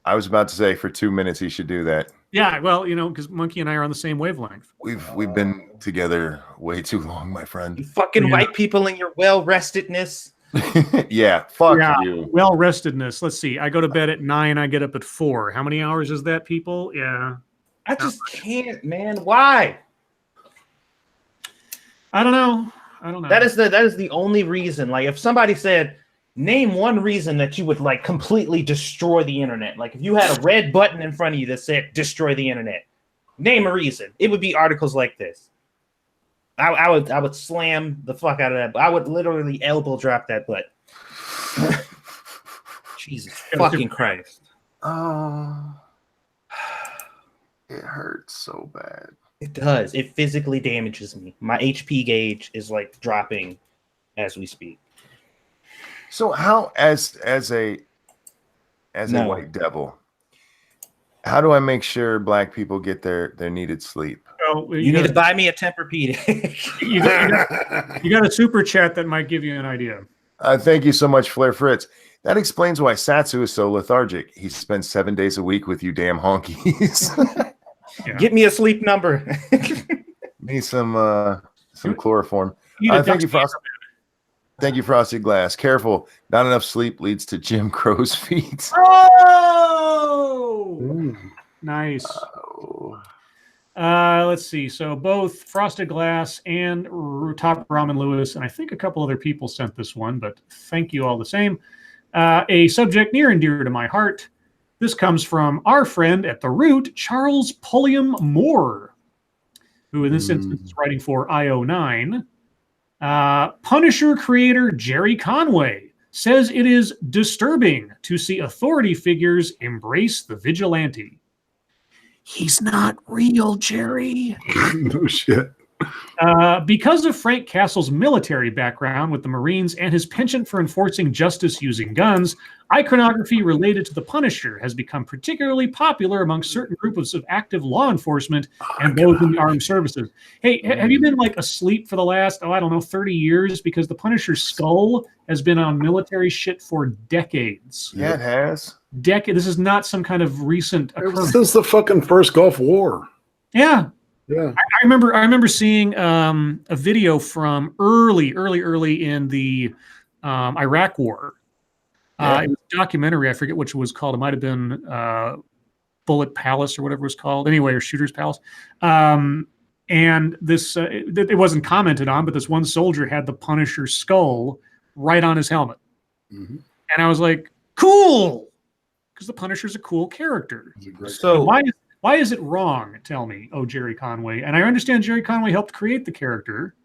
I was about to say for 2 minutes he should do that. Yeah, well, you know, because Monkey and I are on the same wavelength. We've been together way too long, my friend. You fucking white people and your well-restedness. Yeah, fuck you. Well-restedness. Let's see. I go to bed at 9. I get up at 4. How many hours is that, people? Yeah. I just can't, man. Why? I don't know. That is the only reason. Like, if somebody said, Name one reason that you would like completely destroy the internet. Like if you had a red button in front of you that said destroy the internet, name a reason. It would be articles like this. I would slam the fuck out of that. I would literally elbow drop that butt. Jesus fucking Christ. Oh, it hurts so bad. It does. It physically damages me. My HP gauge is like dropping as we speak. So how, as a white devil, how do I make sure black people get their needed sleep? So You need to buy me a Tempur-Pedic. you got a super chat that might give you an idea. Thank you so much, Flair Fritz. That explains why Satsu is so lethargic. He spends 7 days a week with you damn honkies. Yeah. Get me a sleep number. Need some chloroform. Thank you, Frosted Glass. Careful, not enough sleep leads to Jim Crow's feet. Oh, nice. Let's see. So both Frosted Glass and Top Ramen Lewis, and I think a couple other people sent this one, but thank you all the same. A subject near and dear to my heart. This comes from our friend at the root, Charles Pulliam Moore, who in this instance is writing for IO9. Punisher creator Jerry Conway says it is disturbing to see authority figures embrace the vigilante. He's not real, Jerry. No shit. Because of Frank Castle's military background with the Marines and his penchant for enforcing justice using guns, iconography related to the Punisher has become particularly popular among certain groups of active law enforcement and those in the armed services. Hey, have you been like asleep for the last, 30 years? Because the Punisher's skull has been on military shit for decades. Yeah, it has. This is not some kind of recent occurrence. Since the fucking first Gulf War. Yeah. Yeah, I remember seeing a video from early in the Iraq War. It was a documentary. I forget which it was called. It might have been Bullet Palace or whatever it was called. Anyway, or Shooter's Palace. And this it wasn't commented on, but this one soldier had the Punisher skull right on his helmet, and I was like, cool, because the Punisher's a cool character. So why is it wrong? Tell me, Jerry Conway. And I understand Jerry Conway helped create the character,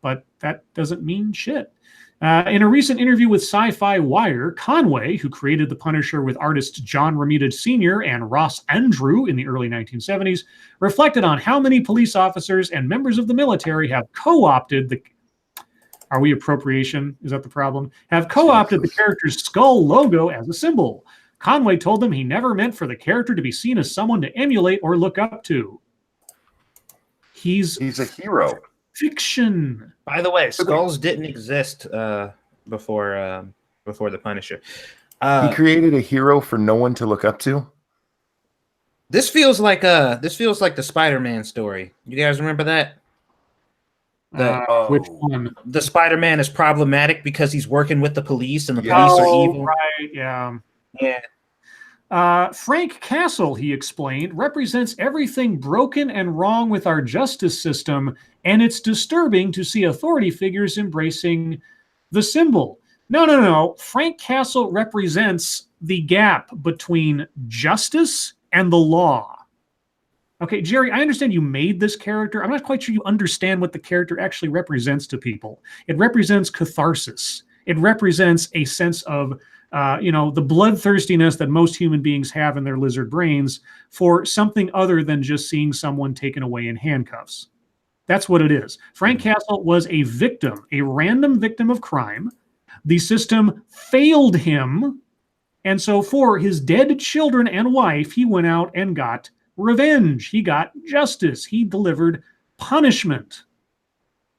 but that doesn't mean shit. In a recent interview with Sci-Fi Wire, Conway, who created the Punisher with artists John Romita Sr. and Ross Andrew in the early 1970s, reflected on how many police officers and members of the military have co-opted the... Are we appropriation? Is that the problem? Have co-opted the character's skull logo as a symbol. Conway told them he never meant for the character to be seen as someone to emulate or look up to. He's a hero. Fiction. By the way, skulls didn't exist before the Punisher. He created a hero for no one to look up to. This feels like the Spider-Man story. You guys remember that? Which one? The Spider-Man is problematic because he's working with the police, and the police are evil. Right? Yeah. Yeah. Frank Castle, he explained, represents everything broken and wrong with our justice system, and it's disturbing to see authority figures embracing the symbol. No. Frank Castle represents the gap between justice and the law. Okay, Jerry, I understand you made this character. I'm not quite sure you understand what the character actually represents to people. It represents catharsis. It represents a sense of the bloodthirstiness that most human beings have in their lizard brains for something other than just seeing someone taken away in handcuffs. That's what it is. Frank Castle was a victim, a random victim of crime. The system failed him. And so for his dead children and wife, he went out and got revenge. He got justice. He delivered punishment.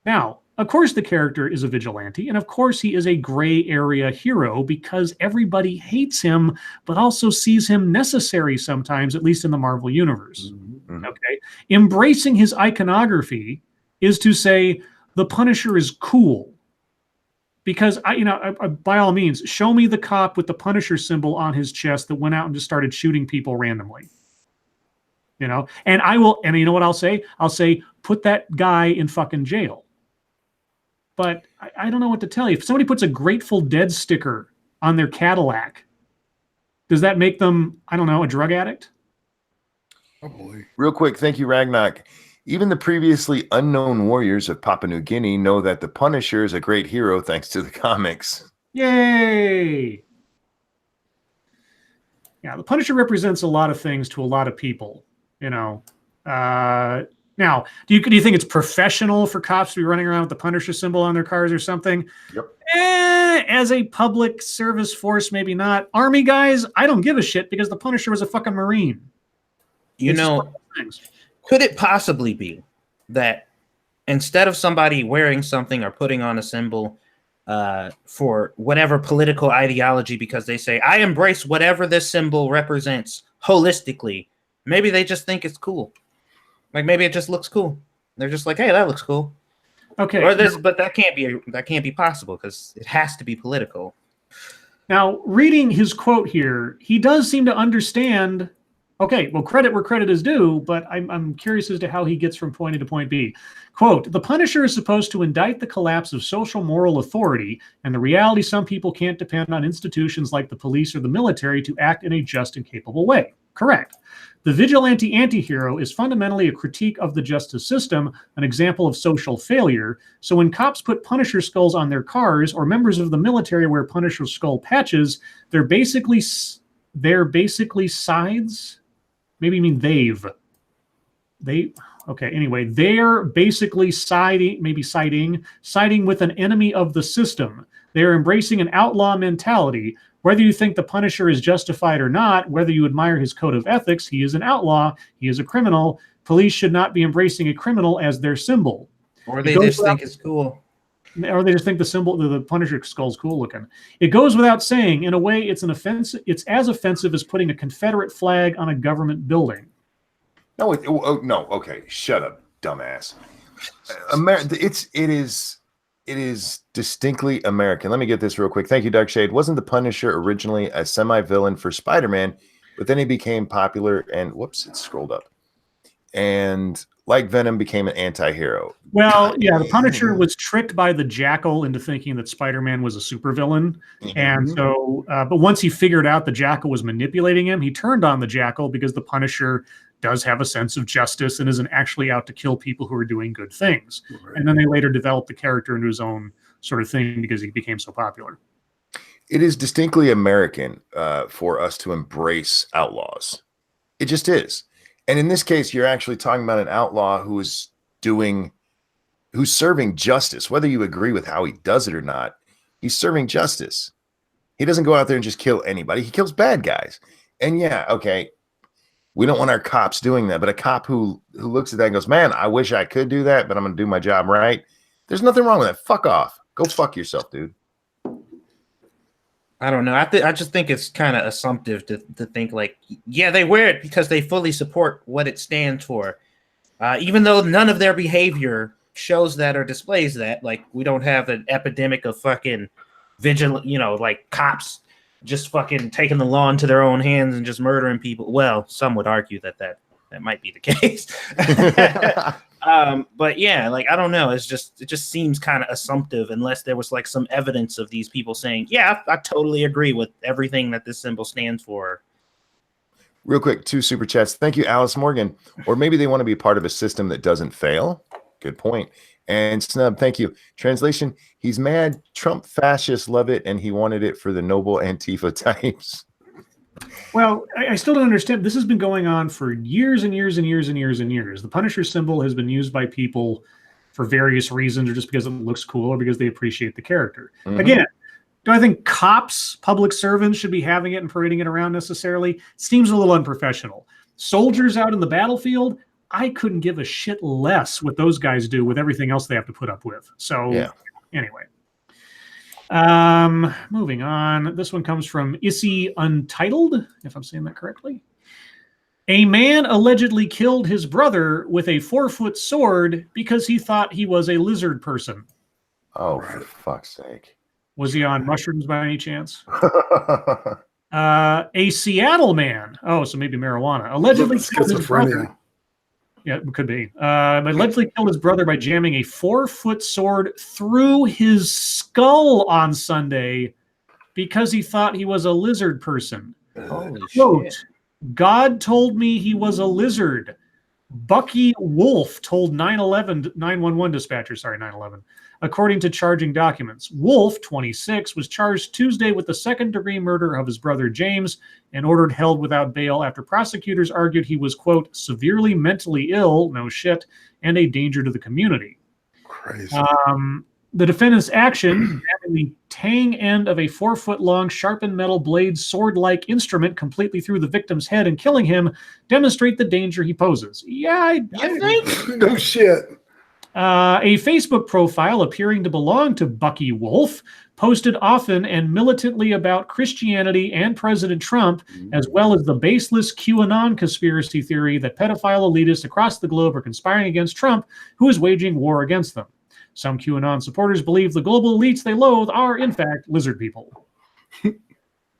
Now, of course, the character is a vigilante, and of course, he is a gray area hero because everybody hates him, but also sees him necessary sometimes, at least in the Marvel Universe. Okay, embracing his iconography is to say the Punisher is cool, because by all means, show me the cop with the Punisher symbol on his chest that went out and just started shooting people randomly. And I will, and you know what I'll say? I'll say, put that guy in fucking jail. but I don't know what to tell you. If somebody puts a Grateful Dead sticker on their Cadillac, does that make them, I don't know, a drug addict? Probably. Real quick, thank you, Ragnak. Even the previously unknown warriors of Papua New Guinea know that the Punisher is a great hero thanks to the comics. Yay! Yeah, the Punisher represents a lot of things to a lot of people, you know. Now, do you think it's professional for cops to be running around with the Punisher symbol on their cars or something? Yep. As a public service force, maybe not. Army guys, I don't give a shit because the Punisher was a fucking Marine. You know, could it possibly be that instead of somebody wearing something or putting on a symbol for whatever political ideology because they say, I embrace whatever this symbol represents holistically, maybe they just think it's cool. Like maybe it just looks cool. They're just like, hey, that looks cool. Okay. Or this, but that can't be possible because it has to be political. Now, reading his quote here, he does seem to understand. Okay, well, credit where credit is due, but I'm curious as to how he gets from point A to point B. Quote, the Punisher is supposed to indict the collapse of social moral authority and the reality some people can't depend on institutions like the police or the military to act in a just and capable way. Correct. The vigilante anti-hero is fundamentally a critique of the justice system, an example of social failure. So when cops put Punisher skulls on their cars or members of the military wear Punisher skull patches, they're basically sides. Maybe you mean okay, anyway, they're basically siding with an enemy of the system. They're embracing an outlaw mentality. Whether you think the Punisher is justified or not, whether you admire his code of ethics, he is an outlaw, he is a criminal. Police should not be embracing a criminal as their symbol. Or they just think it's cool. Or they just think the symbol, the Punisher skull's cool looking. It goes without saying, in a way, it's as offensive as putting a Confederate flag on a government building. No, no. Okay, shut up, dumbass. It is distinctly American. Let me get this real quick. Thank you, Dark Shade. Wasn't the Punisher originally a semi-villain for Spider-Man, but then he became popular and whoops, it scrolled up. And like Venom, became an anti-hero. Well, yeah, the Punisher was tricked by the Jackal into thinking that Spider-Man was a supervillain. Mm-hmm. And so, but once he figured out the Jackal was manipulating him, he turned on the Jackal because the Punisher does have a sense of justice and isn't actually out to kill people who are doing good things. Right. And then they later developed the character into his own sort of thing because he became so popular. It is distinctly American for us to embrace outlaws. It just is. And in this case, you're actually talking about an outlaw who's serving justice, whether you agree with how he does it or not. He's serving justice. He doesn't go out there and just kill anybody. He kills bad guys. And yeah, okay, we don't want our cops doing that. But a cop who looks at that and goes, man, I wish I could do that, but I'm going to do my job right. There's nothing wrong with that. Fuck off. Go fuck yourself, dude. I don't know. I just think it's kind of assumptive to think like, yeah, they wear it because they fully support what it stands for. Even though none of their behavior shows that or displays that. Like, we don't have an epidemic of fucking vigilant, like cops just fucking taking the law into their own hands and just murdering people. Well, some would argue that might be the case. But yeah, like, I don't know. It just seems kind of assumptive unless there was like some evidence of these people saying, yeah, I totally agree with everything that this symbol stands for. Real quick, 2 super chats. Thank you, Alice Morgan. Or maybe they want to be part of a system that doesn't fail. Good point. And Snub, thank you. Translation, he's mad. Trump fascists love it, and he wanted it for the noble Antifa types. Well, I still don't understand. This has been going on for years and years and years and years and years. The Punisher symbol has been used by people for various reasons, or just because it looks cool, or because they appreciate the character. Mm-hmm. Again, do I think cops, public servants, should be having it and parading it around necessarily? Seems a little unprofessional. Soldiers out in the battlefield, I couldn't give a shit less what those guys do with everything else they have to put up with. So, yeah. Anyway. Moving on. This one comes from Issy Untitled, if I'm saying that correctly. A man allegedly killed his brother with a 4-foot sword because he thought he was a lizard person. Oh, for fuck's sake. Was he on mushrooms by any chance? A Seattle man. Oh, so maybe marijuana. Allegedly killed his brother. Yeah, it could be. Allegedly killed his brother by jamming a 4-foot sword through his skull on Sunday because he thought he was a lizard person. Holy Quote, shit. God told me he was a lizard. Bucky Wolf told 911 dispatcher, 911. According to charging documents, Wolf, 26, was charged Tuesday with the second-degree murder of his brother James and ordered held without bail after prosecutors argued he was, quote, severely mentally ill, no shit, and a danger to the community. Crazy. The defendant's action, having the tang end of a 4-foot-long sharpened metal blade sword-like instrument completely through the victim's head and killing him, demonstrate the danger he poses. Yeah, You think? No shit. A Facebook profile appearing to belong to Bucky Wolf posted often and militantly about Christianity and President Trump, as well as the baseless QAnon conspiracy theory that pedophile elitists across the globe are conspiring against Trump, who is waging war against them. Some QAnon supporters believe the global elites they loathe are, in fact, lizard people.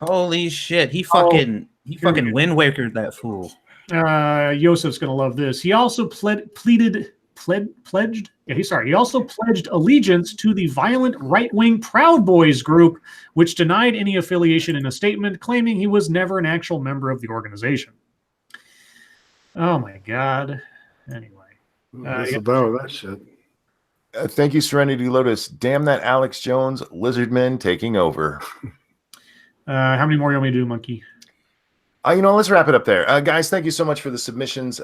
Holy shit. He fucking Wind Wakered that fool. Yosef's going to love this. He also pledged allegiance to the violent right-wing Proud Boys group, which denied any affiliation in a statement, claiming he was never an actual member of the organization. Oh my God. Anyway. What's the matter with that shit? Thank you, Serenity Lotus. Damn that Alex Jones, Lizardman taking over. How many more you want me to do, Monkey? Let's wrap it up there. Guys, thank you so much for the submissions.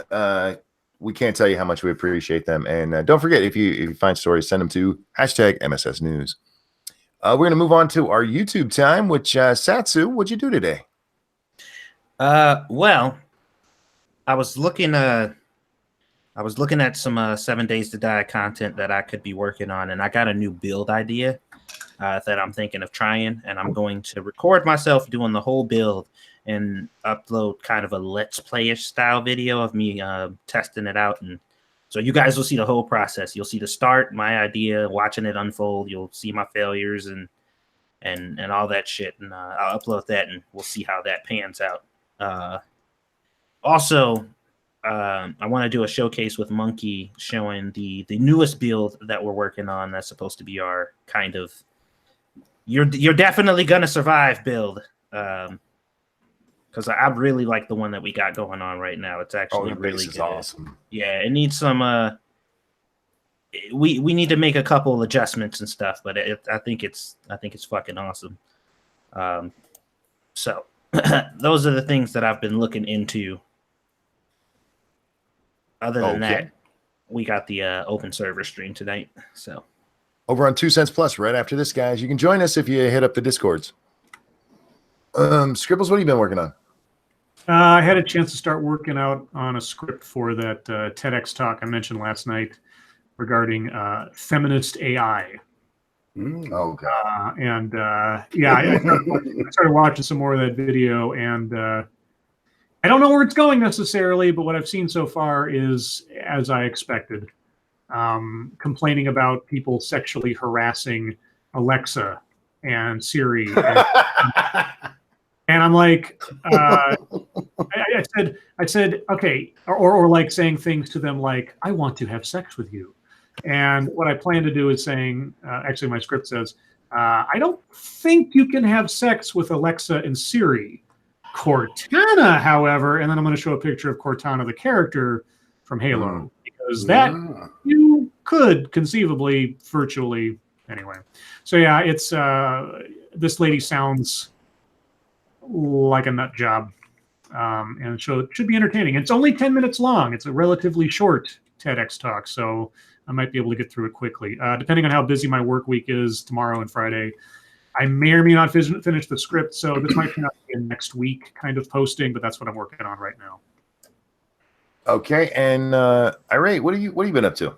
We can't tell you how much we appreciate them. And don't forget, if you find stories, send them to #MSS News. We're going to move on to our YouTube time, which, Satsu, what'd you do today? Well, I was looking at some 7 Days to Die content that I could be working on, and I got a new build idea that I'm thinking of trying, and I'm going to record myself doing the whole build and upload kind of a Let's Play-ish style video of me testing it out. And so you guys will see the whole process. You'll see the start, my idea, watching it unfold. You'll see my failures and all that shit. And I'll upload that, and we'll see how that pans out. Also, I want to do a showcase with Monkey showing the newest build that we're working on. That's supposed to be our kind of you're definitely gonna survive build. Because I really like the one that we got going on right now. It's actually really good. Awesome. Yeah, it needs some. We need to make a couple of adjustments and stuff, but I think it's fucking awesome. So those are the things that I've been looking into. Other than that, we got the open server stream tonight. So over on 2 Cents Plus, right after this, guys, you can join us if you hit up the Discords. Scribbles, what have you been working on? I had a chance to start working out on a script for that TEDx talk I mentioned last night regarding feminist AI. Oh, God. I started watching some more of that video, and I don't know where it's going necessarily, but what I've seen so far is as I expected. Complaining about people sexually harassing Alexa and Siri. And I'm like, I said, okay, or like saying things to them like, I want to have sex with you. And what I plan to do is saying, actually my script says, I don't think you can have sex with Alexa and Siri. Cortana, however, and then I'm going to show a picture of Cortana, the character from Halo, because that you could conceivably virtually anyway. So yeah, it's this lady sounds like a nut job, and so it should be entertaining. It's only 10 minutes long. It's a relatively short TEDx talk, so I might be able to get through it quickly. Depending on how busy my work week is tomorrow and Friday, I may or may not finish the script, so this might turn out to be a next week kind of posting, but that's what I'm working on right now. Okay, and Irate, what have you been up to?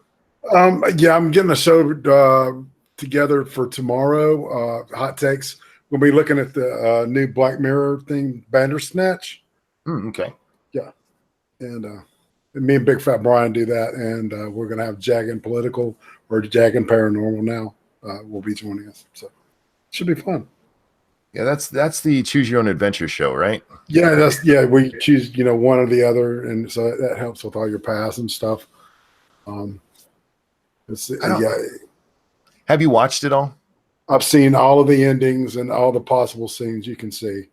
Yeah, I'm getting a show together for tomorrow. Hot takes. We'll be looking at the new Black Mirror thing, Bandersnatch. Okay. Yeah, and me and Big Fat Brian do that, and we're gonna have Jagging Political or Jagging Paranormal now. Will be joining us, so it should be fun. Yeah, that's the choose your own adventure show, right? Yeah, we choose one or the other, and so that helps with all your paths and stuff. Yeah, Have you watched it all? I've seen all of the endings and all the possible scenes you can see.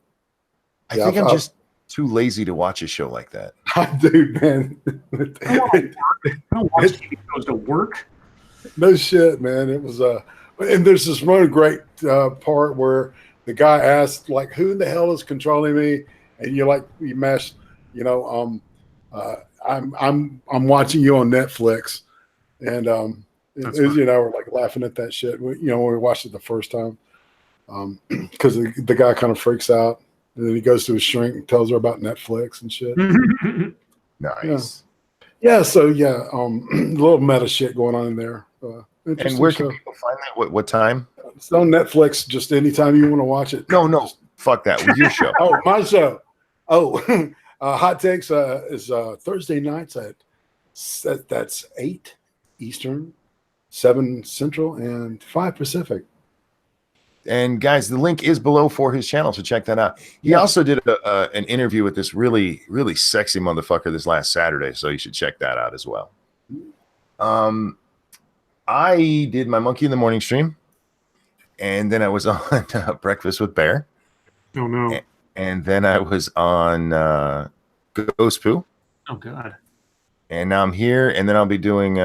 I think I'm just too lazy to watch a show like that. Dude, man. I don't watch TV shows to work. No shit, man. It was and there's this one great part where the guy asked, like, who in the hell is controlling me? And you mesh, I'm watching you on Netflix. And we're like laughing at that shit. When we watched it the first time. Because the guy kind of freaks out. And then he goes to his shrink and tells her about Netflix and shit. Nice. Yeah, so a little meta shit going on in there. And where can people find that? What time? It's on Netflix. Just anytime you want to watch it. No, fuck that. With your show. Oh, my show. Oh, Hot Takes is Thursday nights that's 8 Eastern, 7 Central, and 5 Pacific. And guys, the link is below for his channel, so check that out. He also did an interview with this really, really sexy motherfucker this last Saturday, so you should check that out as well. I did my Monkey in the Morning stream, and then I was on Breakfast with Bear. Oh no! And then I was on Ghost Poo. Oh god! And now I'm here, and then I'll be doing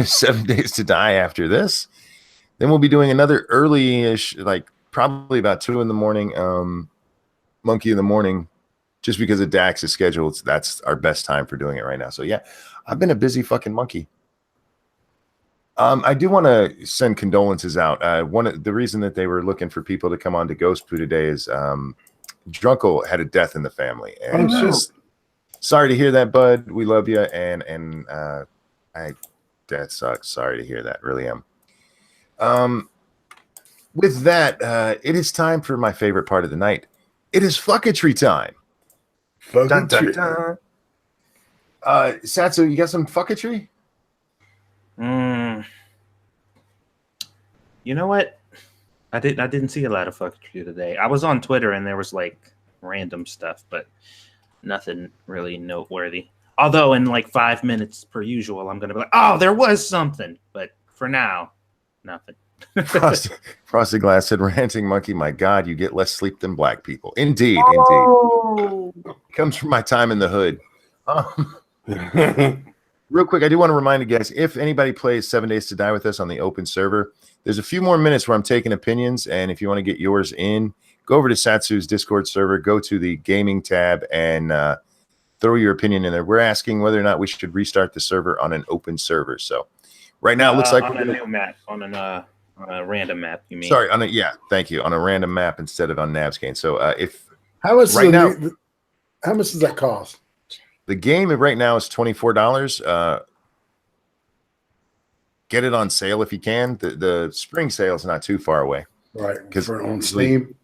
7 Days to Die after this. Then we'll be doing another early-ish, like probably about 2 in the morning, Monkey in the Morning, just because of Dax's schedule. That's our best time for doing it right now. So yeah, I've been a busy fucking monkey. I do want to send condolences out. The reason that they were looking for people to come on to Ghost Poo today is Drunkle had a death in the family, and it's just sorry to hear that, bud. We love you, and that sucks. Sorry to hear that. Really am. With that, it is time for my favorite part of the night. It is fucketry time. Dun, dun, dun. Satsu, you got some fucketry? You know what? I didn't see a lot of fucketry today. I was on Twitter and there was like random stuff, but nothing really noteworthy. Although in like 5 minutes per usual, I'm gonna be like, oh, there was something. But for now, nothing. Frosted Glass said, ranting monkey, my God, you get less sleep than black people. Indeed, indeed. Comes from my time in the hood. Real quick, I do want to remind you guys, if anybody plays 7 Days to Die with us on the open server, there's a few more minutes where I'm taking opinions, and if you want to get yours in, go over to Satsu's Discord server, go to the gaming tab, and throw your opinion in there. We're asking whether or not we should restart the server on an open server. So right now it looks like on a new map, on a random map, you mean? Sorry, thank you, on a random map instead of on Navscain. So how much does that cost? The game right now is $24. Get it on sale if you can. The spring sale is not too far away. Right, because on Steam.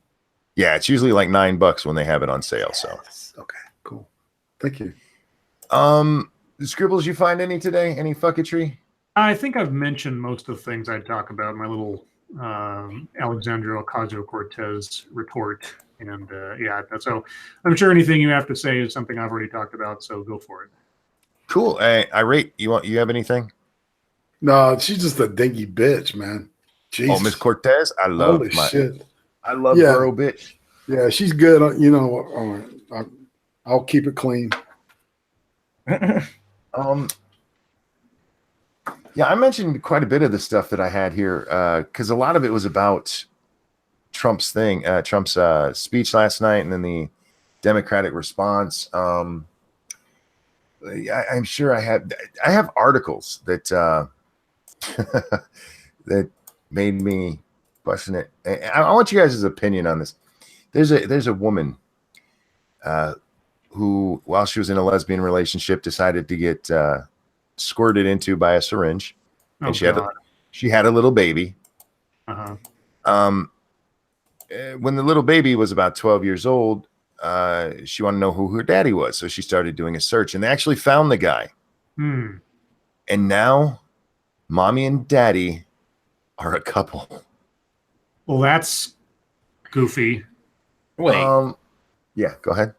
Yeah, it's usually like $9 when they have it on sale. So okay, cool. Thank you. Scribbles, you find any today? Any fucketry? I think I've mentioned most of the things I'd talk about in my little Alexandria Ocasio-Cortez report. And so I'm sure anything you have to say is something I've already talked about, so go for it. Cool. Irate, you have anything? No, she's just a dingy bitch, man. Jesus. Oh, Miss Cortez, I love shit. I love Burrow bitch. Yeah, she's good. I'll keep it clean. Yeah, I mentioned quite a bit of the stuff that I had here because a lot of it was about Trump's speech last night, and then the Democratic response. I'm sure I have articles that that made me question it. I want you guys' opinion on this. There's a woman who, while she was in a lesbian relationship, decided to get squirted into by a syringe, and she had a little baby. When the little baby was about 12 years old, she wanted to know who her daddy was, so she started doing a search, and they actually found the guy. And now mommy and daddy are a couple. Well, that's Goofy. Wait, Yeah, go ahead.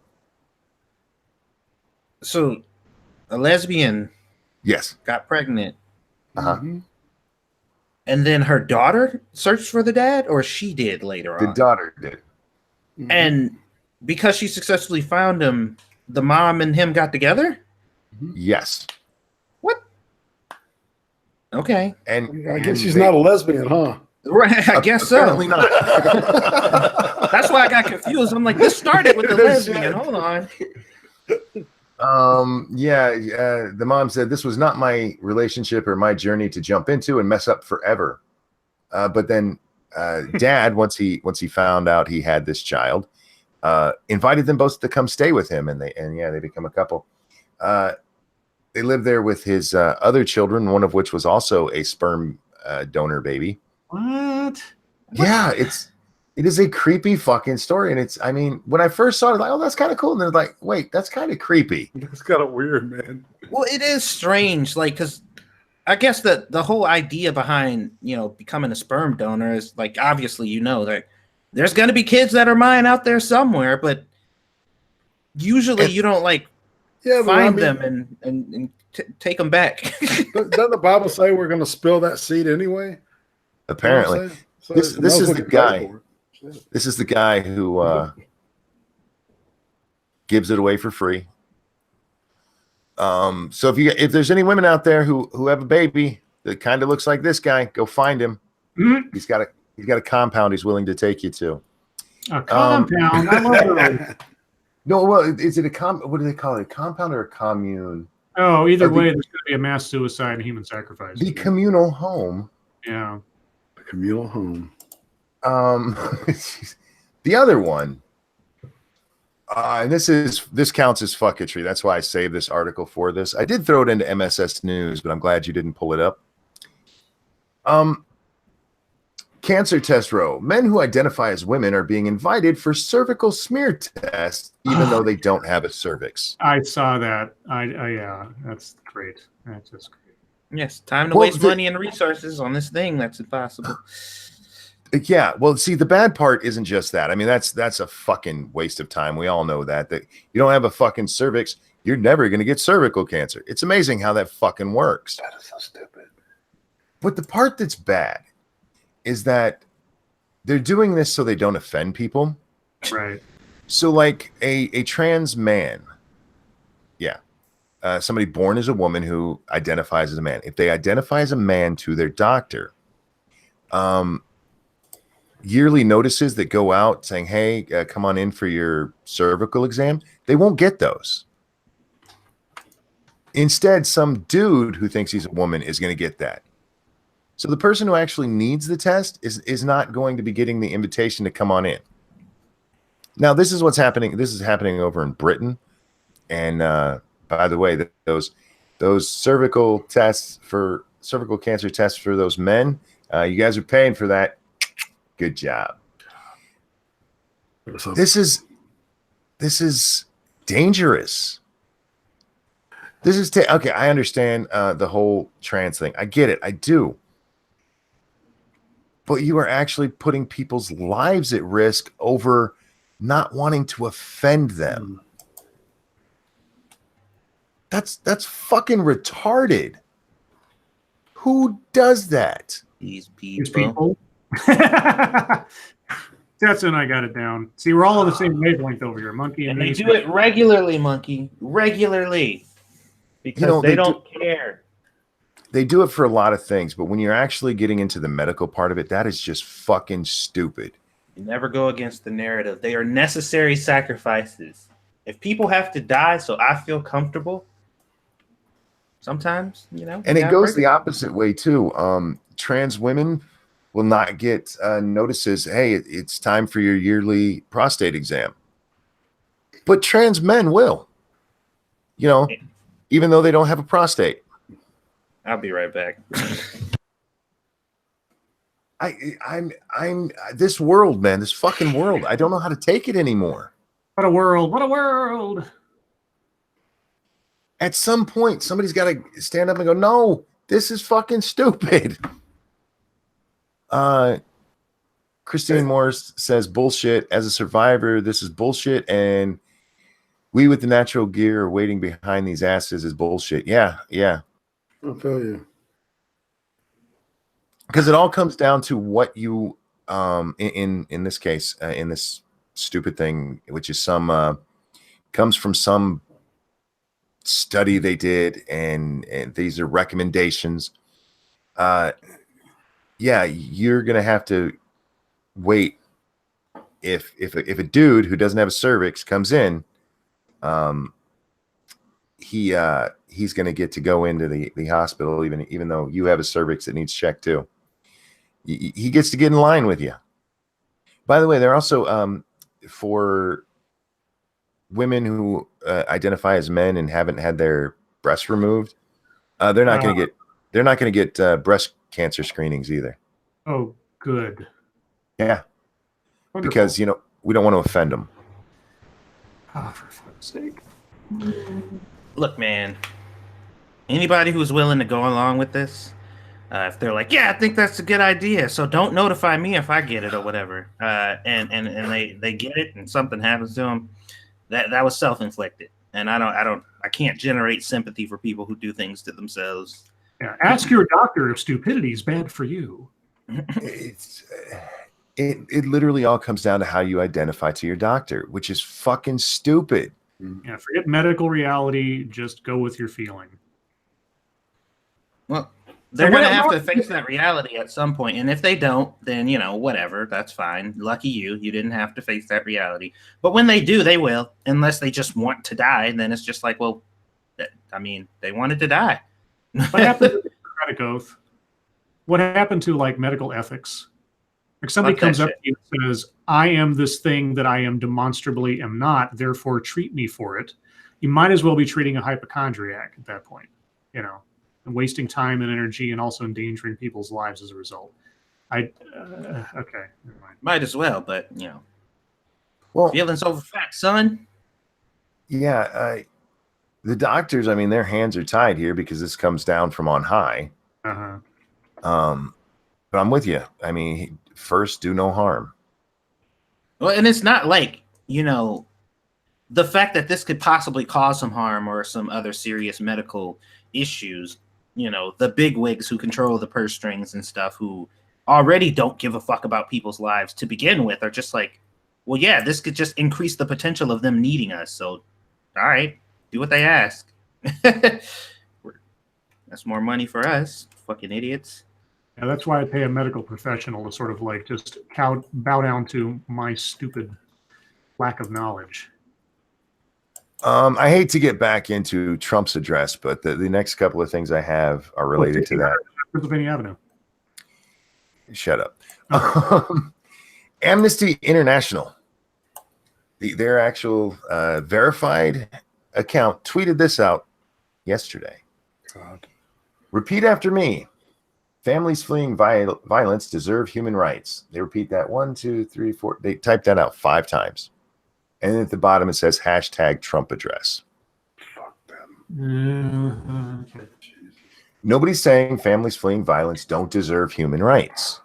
so a lesbian Yes. got pregnant, Uh-huh. Mhm. and then her daughter searched for the dad, or she did later The on. daughter did. Mhm. And because she successfully found him, the mom and him got together? Yes. What? Okay. And I guess and she's they- not a lesbian, huh? Right, I guess so. Apparently not. That's why I got confused. I'm like, this started with the lesbian. Hold on. The mom said this was not my relationship or my journey to jump into and mess up forever. But then dad, once he found out he had this child, invited them both to come stay with him, and they become a couple. They lived there with his other children, one of which was also a sperm donor baby. What? Yeah, it is a creepy fucking story. And I mean, when I first saw it, like, oh, that's kind of cool. And then like, wait, that's kind of creepy. It's kind of weird, man. Well, it is strange, like, because I guess that the whole idea behind, becoming a sperm donor is like, obviously, that there's going to be kids that are mine out there somewhere, but usually you don't Yeah, but find I mean, them and take them back. doesn't the Bible say we're going to spill that seed anyway? Apparently. You know what I'm saying? So This you might as is well the get paid guy. for it. Shit. This is the guy who gives it away for free. So if there's any women out there who have a baby that kind of looks like this guy, go find him. Mhm. He's got a compound he's willing to take you to. A compound. I love those. No, well, is it what do they call it? A compound or a commune? Oh, either The- way, there's going to be a mass suicide and human sacrifice. The communal home. Yeah. Communal home. The other one, and this counts as fucketry. That's why I saved this article for this. I did throw it into MSS News, but I'm glad you didn't pull it up. Cancer test row. Men who identify as women are being invited for cervical smear tests, even though they don't have a cervix. I saw that. Yeah, that's great. That's just great. Yes, time to Well, waste money and resources on this thing that's impossible. Yeah, well, see, the bad part isn't just that. I mean, that's a fucking waste of time. We all know that you don't have a fucking cervix, you're never going to get cervical cancer. It's amazing how that fucking works. That is so stupid. But the part that's bad is that they're doing this so they don't offend people. Right. So like a trans man, somebody born as a woman who identifies as a man. If they identify as a man to their doctor, yearly notices that go out saying, hey, come on in for your cervical exam, they won't get those. Instead, some dude who thinks he's a woman is going to get that. So the person who actually needs the test is not going to be getting the invitation to come on in. Now, this is what's happening. This is happening over in Britain. And by the way, those cervical tests for cervical cancer tests for those men, you guys are paying for that. Good job. So, This is dangerous. This is okay. I understand the whole trans thing. I get it. I do. But you are actually putting people's lives at risk over not wanting to offend them. That's fucking retarded. Who does that? These These people. people. Satsu and I got it down. See, we're all on the same wavelength over here, Monkey and And they me. do it regularly, Monkey. Regularly. Because they don't care. They do it for a lot of things, but when you're actually getting into the medical part of it, that is just fucking stupid. You never go against the narrative. They are necessary sacrifices. If people have to die so I feel comfortable, sometimes, And it goes the opposite way too. Trans women will not get notices, hey, it's time for your yearly prostate exam. But trans men will, even though they don't have a prostate. I'll be right back. I'm this world, man, this fucking world. I don't know how to take it anymore. What a world. What a world. At some point, somebody's got to stand up and go, no, this is fucking stupid. Christine Morris says bullshit. As a survivor, this is bullshit, and we with the natural gear are waiting behind these asses is bullshit. Yeah. I feel you. Because it all comes down to what you in this case, in this stupid thing, which is comes from some study they did, and these are recommendations. Yeah, you're gonna have to wait. If a dude who doesn't have a cervix comes in, he's gonna get to go into the hospital even though you have a cervix that needs checked too. He gets to get in line with you. By the way, they're also for women who identify as men and haven't had their breasts removed. They're not going to get breast cancer screenings either. Oh, good. Yeah, Wonderful. because we don't want to offend them. Oh, for fuck's sake. Look, man. Anybody who's willing to go along with this, if they're like, yeah, I think that's a good idea, so don't notify me if I get it or whatever, and they get it and something happens to them, that was self-inflicted, and I can't generate sympathy for people who do things to themselves. Yeah, ask your doctor if stupidity is bad for you. It literally all comes down to how you identify to your doctor, which is fucking stupid. Yeah, forget medical reality. Just go with your feeling. Well, they're going to have to face that reality at some point. And if they don't, then, whatever, that's fine. Lucky you. You didn't have to face that reality. But when they do, they will. Unless they just want to die. And then it's just like, well, they wanted to die. What happened to the Hippocratic Oath? What happened to, medical ethics? Like somebody comes up to you and says, I am this thing that I am demonstrably am not, therefore treat me for it. You might as well be treating a hypochondriac at that point, and wasting time and energy and also endangering people's lives as a result. Okay, never mind. Might as well, but, Well, feelings over facts, son. Yeah, the doctors, their hands are tied here because this comes down from on high. Uh-huh. But I'm with you. First, do no harm. Well, and it's not like, the fact that this could possibly cause some harm or some other serious medical issues, the bigwigs who control the purse strings and stuff, who already don't give a fuck about people's lives to begin with, are just like, well, yeah, this could just increase the potential of them needing us. So, all right, do what they ask. That's more money for us, fucking idiots. Yeah, that's why I pay a medical professional to sort of just bow down to my stupid lack of knowledge. I hate to get back into Trump's address, but the next couple of things I have are related to that. Pennsylvania Avenue. Shut up. Amnesty International, their actual verified account, tweeted this out yesterday. God. Repeat after me. Families fleeing violence deserve human rights. They repeat that 1, 2, 3, 4. They type that out 5 times. And then at the bottom, it says #Trump address. Fuck them. Okay. Nobody's saying families fleeing violence don't deserve human rights.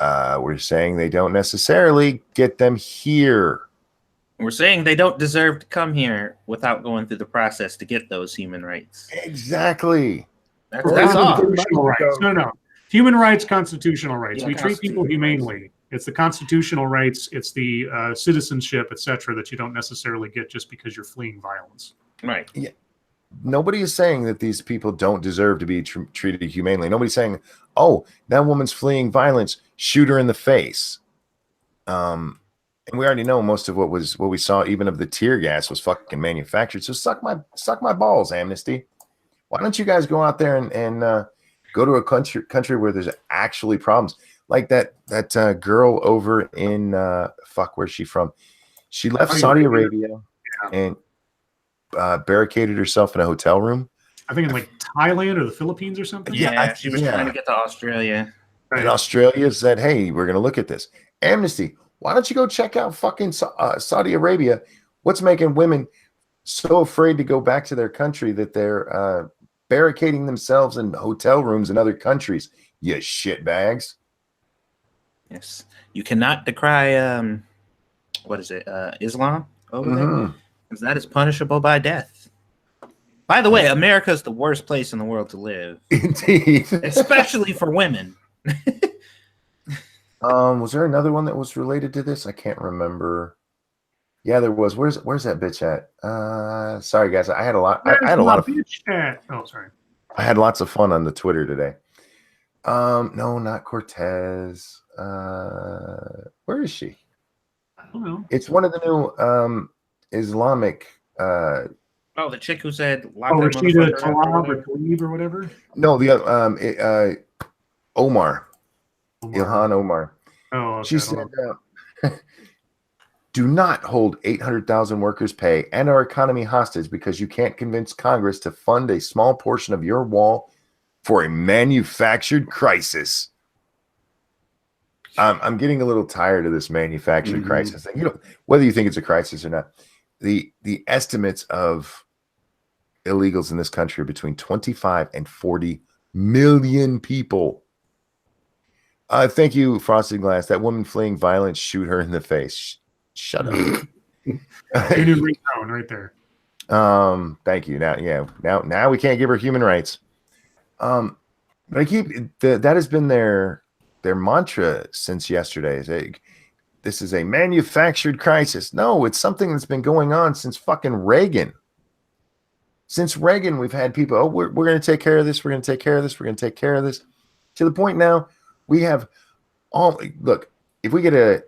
We're saying they don't necessarily get them here. We're saying they don't deserve to come here without going through the process to get those human rights. Exactly. That's all. Constitutional rights. No. Human rights, constitutional rights. Yeah, we treat people humanely. It's the constitutional rights. It's the citizenship, etc., that you don't necessarily get just because you're fleeing violence. Right. Yeah. Nobody is saying that these people don't deserve to be treated humanely. Nobody's saying, oh, that woman's fleeing violence, shoot her in the face. And we already know most of what we saw, even of the tear gas, was fucking manufactured. So suck my balls, Amnesty. Why don't you guys go out there and go to a country where there's actually problems? Like that girl over in where's she from? She left Saudi Arabia and barricaded herself in a hotel room. I think in Thailand or the Philippines or something. Yeah, she was trying to get to Australia. And Australia said, hey, we're going to look at this. Amnesty, why don't you go check out fucking Saudi Arabia? What's making women so afraid to go back to their country that they're barricading themselves in hotel rooms in other countries? You shitbags. Yes, you cannot decry what is it? Islam over there, because that is punishable by death. By the way, America is the worst place in the world to live. Indeed. Especially for women. Was there another one that was related to this? I can't remember. Yeah, there was. Where's that bitch at? Sorry guys, I had a lot. I had a lot of. Oh, sorry. I had lots of fun on the Twitter today. No, not Cortez. Where is she? I don't know. It's one of the new Islamic. Oh, the chick who said, "Oh, is she the Talib or Talib or whatever?" No, the Omar. Ilhan Omar. Oh, okay. She said, "Do not hold 800,000 workers' pay and our economy hostage because you can't convince Congress to fund a small portion of your wall for a manufactured crisis." I'm getting a little tired of this manufactured crisis thing. You know, whether you think it's a crisis or not, the estimates of illegals in this country are between 25 and 40 million people. Thank you, Frosted Glass. That woman fleeing violence, shoot her in the face. Shut up. New ringtone right there. Thank you. Now we can't give her human rights. But I keep that has been their mantra since yesterday. This is a manufactured crisis. No, it's something that's been going on since fucking Reagan. Since Reagan, we've had people, we're going to take care of this. We're going to take care of this. We're going to take care of this. To the point now, we have look, if we get the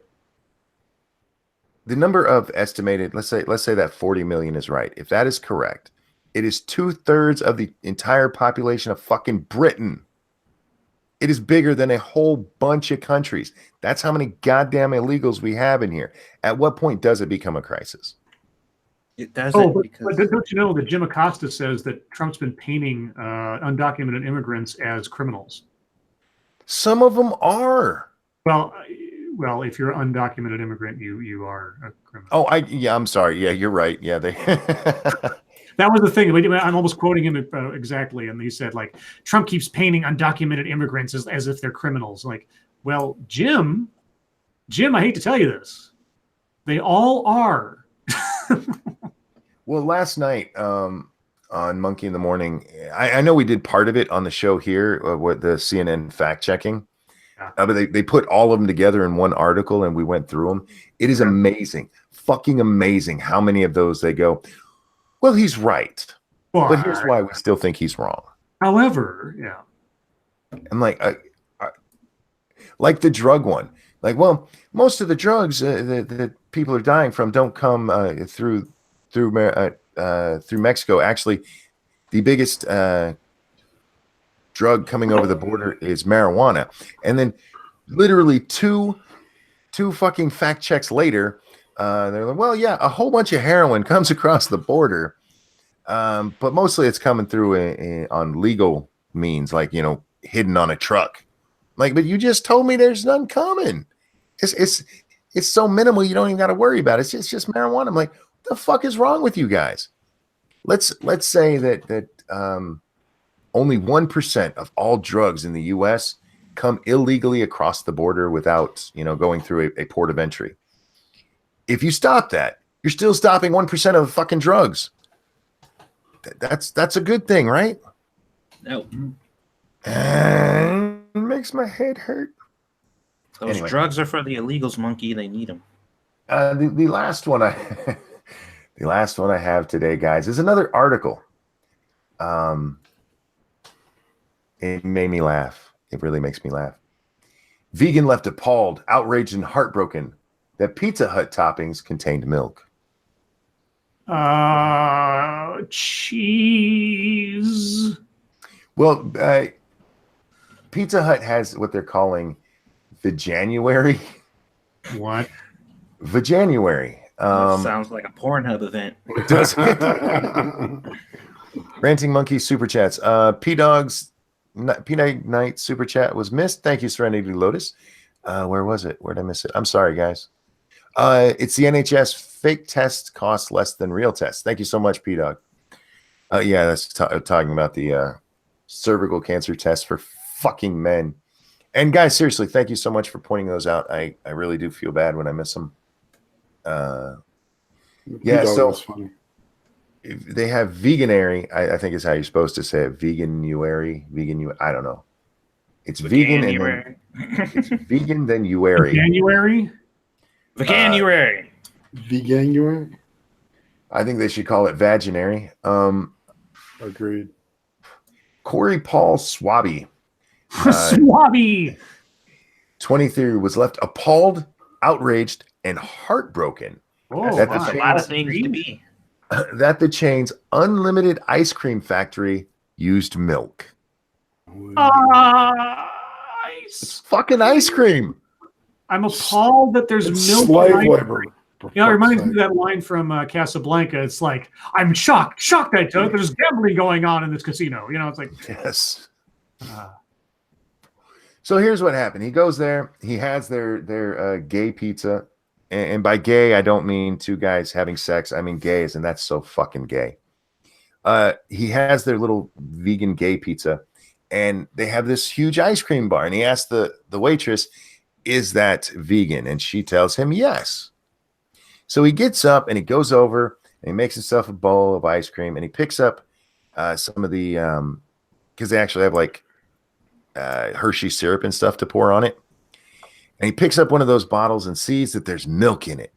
number of estimated, let's say that 40 million is right. If that is correct, it is 2/3 of the entire population of fucking Britain. It is bigger than a whole bunch of countries. That's how many goddamn illegals we have in here. At what point does it become a crisis? It doesn't. But don't you know that Jim Acosta says that Trump's been painting undocumented immigrants as criminals? Some of them are. Well, if you're an undocumented immigrant, you are a criminal. Oh, I'm sorry. Yeah, you're right. Yeah, they. That was the thing. I'm almost quoting him exactly, and he said, like, Trump keeps painting undocumented immigrants as if they're criminals. Like, well, Jim, I hate to tell you this, they all are. Well, last night on Monkey in the Morning, I know we did part of it on the show here with the CNN fact checking, but they put all of them together in one article and we went through them. It is amazing, fucking amazing how many of those they go, well, he's right, but here's why we still think he's wrong. However, yeah. And like the drug one, like, well, most of the drugs that people are dying from don't come through Mexico. Actually, the biggest drug coming over the border is marijuana. And then literally two fucking fact checks later, they're like, well, yeah, a whole bunch of heroin comes across the border. But mostly it's coming through on legal means, like, hidden on a truck. Like, but you just told me there's none coming. It's so minimal you don't even got to worry about it. It's just marijuana. I'm like, what the fuck is wrong with you guys? Let's say that only 1% of all drugs in the U.S. come illegally across the border without going through a port of entry. If you stop that, you're still stopping 1% of fucking drugs. That's a good thing, right? No. And it makes my head hurt. Those drugs are for the illegals, Monkey. They need them. The last one the last one I have today, guys, is another article. It made me laugh. It really makes me laugh. Vegan left appalled, outraged, and heartbroken that Pizza Hut toppings contained milk. Cheese. Well, Pizza Hut has what they're calling the January. What? The January. Sounds like a Pornhub event. Does it? Ranting Monkey super chats. P-Dog's P-Night super chat was missed. Thank you, Serenity Lotus. Where was it? Where did I miss it? I'm sorry, guys. It's the NHS fake tests cost less than real tests. Thank you so much, P-Dog. Yeah, that's talking about the cervical cancer test for fucking men. And guys, seriously, thank you so much for pointing those out. I really do feel bad when I miss them. Yeah, so was funny. they have veganary. I think is how you're supposed to say it. Veganuary. I don't know. It's vegan and then it's vegan then uary. January. Veganuary. Veganuary. I think they should call it vaginary. Agreed. Corey Paul Swaby, Swabby. 23, was left appalled, outraged, and heartbroken Oh, That's That's a lot of things to be. that the chain's unlimited ice cream factory used milk. It's fucking ice cream. I'm appalled that there's It's milk. slave in ice labor. cream. You know, it reminds me of that line from Casablanca. It's like, I'm shocked I took. There's gambling going on in this casino. You know, it's like, Yes. So here's what happened. He goes there. He has their gay pizza. And by gay, I don't mean two guys having sex. I mean gays, and that's so fucking gay. He has their little vegan gay pizza, and they have this huge ice cream bar. And he asks the waitress, is that vegan? And she tells him yes. So he gets up and he goes over and he makes himself a bowl of ice cream, and he picks up some of the because they actually have like Hershey syrup and stuff to pour on it. And he picks up one of those bottles and sees that there's milk in it.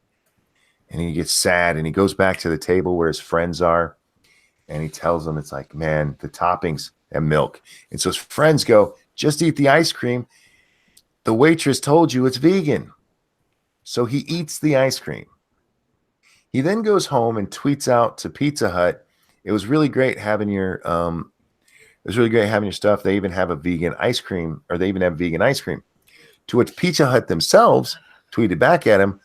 And he gets sad and he goes back to the table where his friends are. And he tells them, it's like, man, the toppings have milk. And so his friends go, just eat the ice cream. The waitress told you it's vegan. So he eats the ice cream. He then goes home and tweets out to Pizza Hut, it was really great having your stuff. They even have a vegan ice cream, or they even have vegan ice cream. To which Pizza Hut themselves tweeted back at him,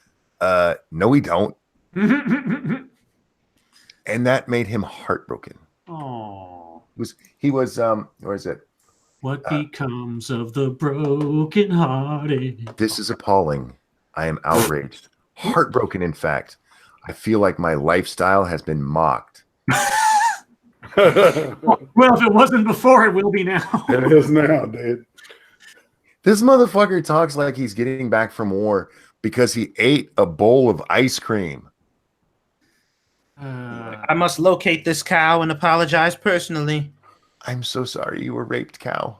no, we don't. And that made him heartbroken. oh, He was where is it? what becomes of the broken hearted? This is appalling. I am outraged. Heartbroken, in fact. I feel like my lifestyle has been mocked. Well, if it wasn't before, it will be now. It is now, dude. This motherfucker talks like he's getting back from war because he ate a bowl of ice cream. I must locate this cow and apologize personally. I'm so sorry you were raped, cow.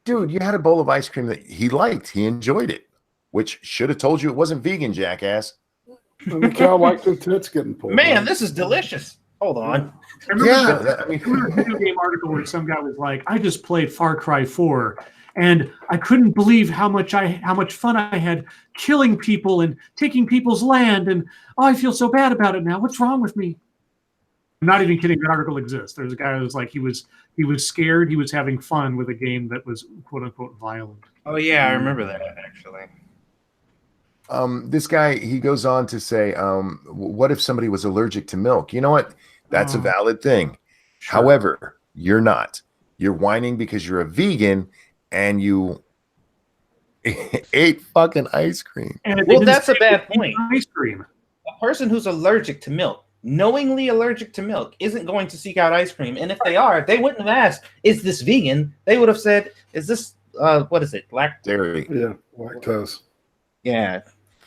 Dude, you had a bowl of ice cream that he liked. He enjoyed it, which should have told you it wasn't vegan, jackass. And the cow likes the tits getting pulled. Man, out. this is delicious. Hold on. I remember Yeah, I remember a video game article where some guy was like, I just played Far Cry 4 and I couldn't believe how much fun I had killing people and taking people's land, and I feel so bad about it now. What's wrong with me? I'm not even kidding. That article exists. There's a guy who was like, he was scared. He was having fun with a game that was quote unquote violent. Oh yeah, I remember that actually. This guy, he goes on to say, what if somebody was allergic to milk? You know what? That's a valid thing. Sure. However, you're not. You're whining because you're a vegan and you ate fucking ice cream. And Well, that's a bad point. Ice cream. A person who's allergic to milk, knowingly allergic to milk, isn't going to seek out ice cream. And if they are, they wouldn't have asked, is this vegan? They would have said, is this, what is it? Dairy. Yeah, lactose. Yeah.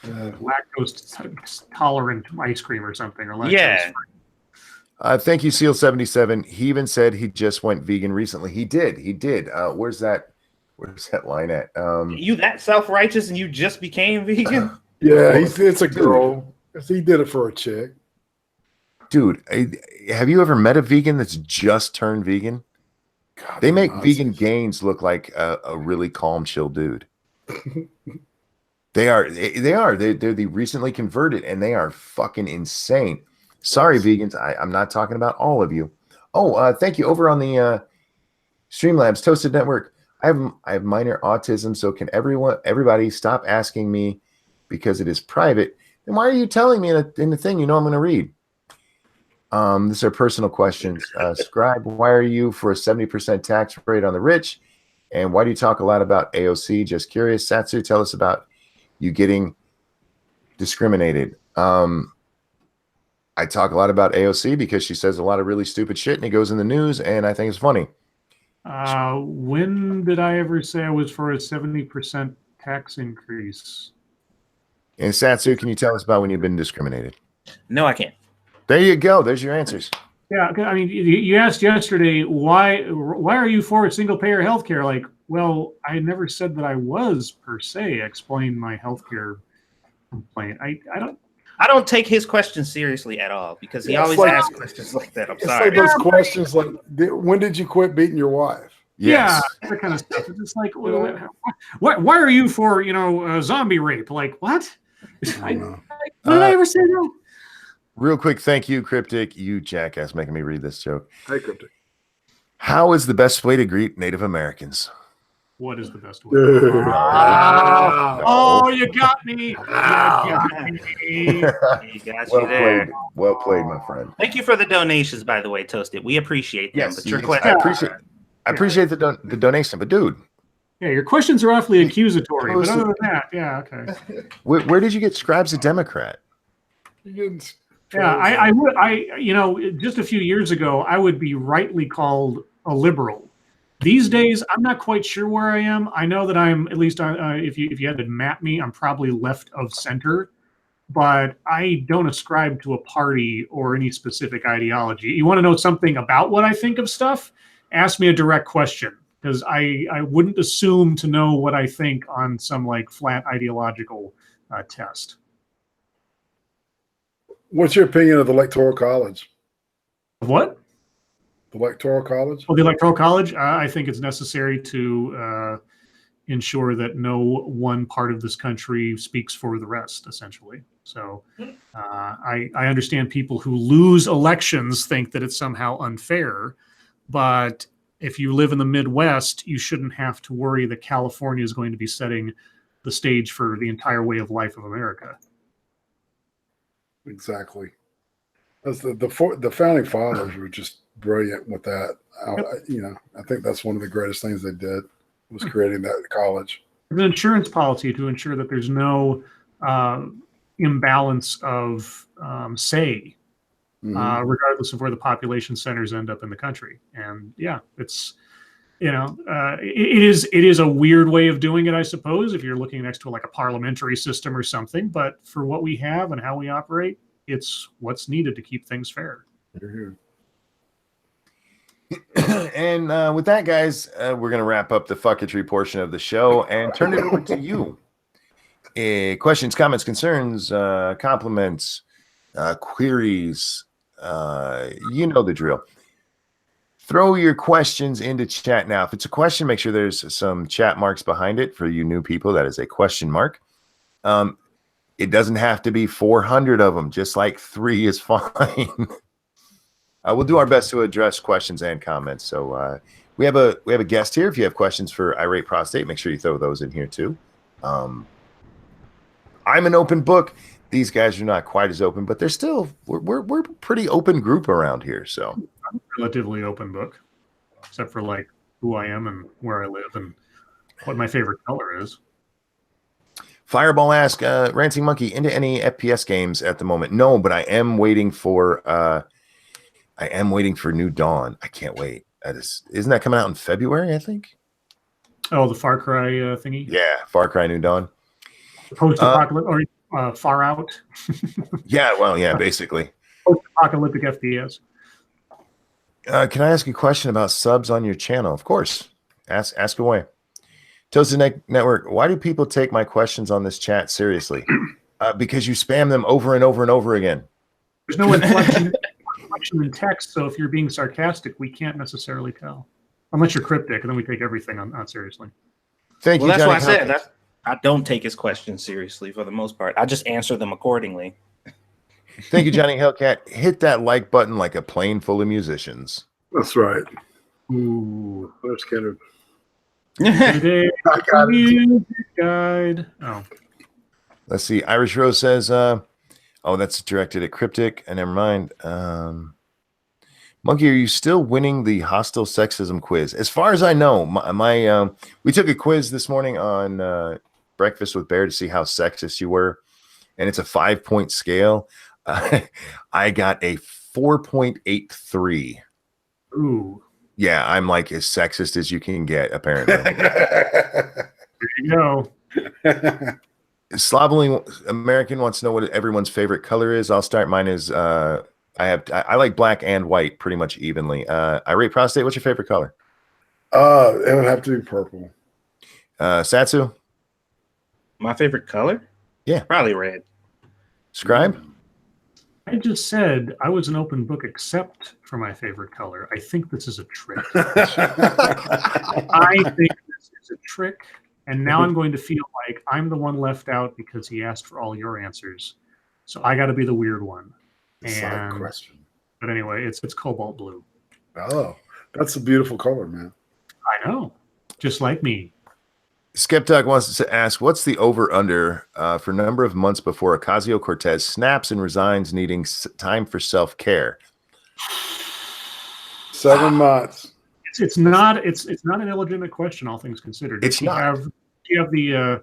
Lactose tolerant ice cream or something. Or lactose Yeah. Thank you, Seal77. He even said he just went vegan recently. He did. Where's that line at? You that self-righteous and you just became vegan? Yeah, it's a girl. He did it for a chick. Dude, have you ever met a vegan that's just turned vegan? God, They make Nazis. vegan Gaines look like a really calm, chill dude. They are. They're the recently converted, and they are fucking insane. Sorry, vegans. I'm not talking about all of you. Oh, thank you. Over on the Streamlabs Toasted Network, I have minor autism, so can everybody stop asking me because it is private? Then why are you telling me in the thing you know I'm going to read? These are personal questions. Scribe, why are you for a 70% tax rate on the rich? And why do you talk a lot about AOC? Just curious. Satsu, tell us about you getting discriminated. I talk a lot about AOC because she says a lot of really stupid shit and it goes in the news, and I think it's funny. When did I ever say I was for a 70% tax increase? And Satsu, can you tell us about when you've been discriminated? No, I can't. There you go. There's your answers. Yeah, I mean, you asked yesterday why are you for a single payer healthcare? Like, well, I never said that I was per se. I explained my healthcare complaint. I don't take his questions seriously at all because he always asks questions like that. I'm It's sorry. like those questions like, when did you quit beating your wife? Yes. Yeah, that kind of stuff. It's just like, why are you for zombie rape? Like, what? I don't know. When did I ever say that? Real quick, thank you, Cryptic. You jackass making me read this joke. Hey, Cryptic. How is the best way to greet Native Americans? What is the best way? Wow. Oh, you got me. You got me. He got Well you there. played. Well played, my friend. Thank you for the donations, by the way, Toasted. We appreciate them. Yes, but your yes, question, I appreciate the donation, but dude, Yeah, your questions are awfully accusatory. But other than that, yeah, okay. where did you get Scribe's a Democrat? Yeah, I would, just a few years ago, I would be rightly called a liberal. These days, I'm not quite sure where I am. I know that I'm, at least if you had to map me, I'm probably left of center, but I don't ascribe to a party or any specific ideology. You want to know something about what I think of stuff? Ask me a direct question, because I wouldn't assume to know what I think on some like flat ideological test. What's your opinion of the Electoral College? What? The Electoral College? Well, the Electoral College, I think it's necessary to ensure that no one part of this country speaks for the rest, essentially. So I understand people who lose elections think that it's somehow unfair, but if you live in the Midwest, you shouldn't have to worry that California is going to be setting the stage for the entire way of life of America. Exactly. That's the founding fathers were just brilliant with that. I think that's one of the greatest things they did was creating that college. An insurance policy to ensure that there's no imbalance of say, regardless of where the population centers end up in the country. And yeah, it's it is a weird way of doing it, I suppose, if you're looking next to like a parliamentary system or something. But for what we have and how we operate, it's what's needed to keep things fair. And with that, guys, we're going to wrap up the fucketry portion of the show and turn it over to you. Questions, comments, concerns, compliments, queries. You know the drill. Throw your questions into chat now. If it's a question, make sure there's some chat marks behind it. For you new people, that is a question mark. It doesn't have to be 400 of them. Just like 3 is fine. We'll do our best to address questions and comments. So we have a guest here. If you have questions for Irate Prostate, make sure you throw those in here too. I'm an open book. These guys are not quite as open, but they're still we're a pretty open group around here. So relatively open book, except for like who I am and where I live and what my favorite color is. Fireball asks, Ranting Monkey, into any FPS games at the moment? No, but I am waiting for New Dawn. I can't wait. Isn't that coming out in February, I think? Oh, the Far Cry thingy? Yeah, Far Cry New Dawn. Post-apocalyptic or Far Out? Yeah, well, yeah, basically. Post-apocalyptic FPS. Can I ask you a question about subs on your channel? Of course. Ask away. Toasted Network, why do people take my questions on this chat seriously? Because you spam them over and over and over again. There's no inflection in text, so if you're being sarcastic, we can't necessarily tell. Unless you're cryptic, and then we take everything on seriously. Thank you, that's Johnny why I said I don't take his questions seriously for the most part. I just answer them accordingly. Thank you, Johnny Hellcat. Hit that like button like a plane full of musicians. That's right. Ooh. I'm scared. Today, music guide. Oh. Let's see. Irish Rose says, oh, that's directed at Cryptic. And never mind. Monkey, are you still winning the hostile sexism quiz? As far as I know, we took a quiz this morning on Breakfast with Bear to see how sexist you were. And it's a 5-point scale. I got a 4.83. Ooh. Yeah, I'm like as sexist as you can get, apparently. There you go. Slovenly American wants to know what everyone's favorite color is. I'll start. Mine is I like black and white pretty much evenly. Irate Prostate, what's your favorite color? It would have to be purple. Satsu? My favorite color? Yeah. Probably red. Scribe? I just said I was an open book except for my favorite color. I think this is a trick. I think this is a trick. And now I'm going to feel like I'm the one left out because he asked for all your answers. So I got to be the weird one. Side question. But anyway, it's cobalt blue. Oh, that's a beautiful color, man. I know. Just like me. Skeptic wants to ask, what's the over-under for number of months before Ocasio-Cortez snaps and resigns needing time for self-care? 7 months. It's not an illegitimate question, all things considered. It's not. You have the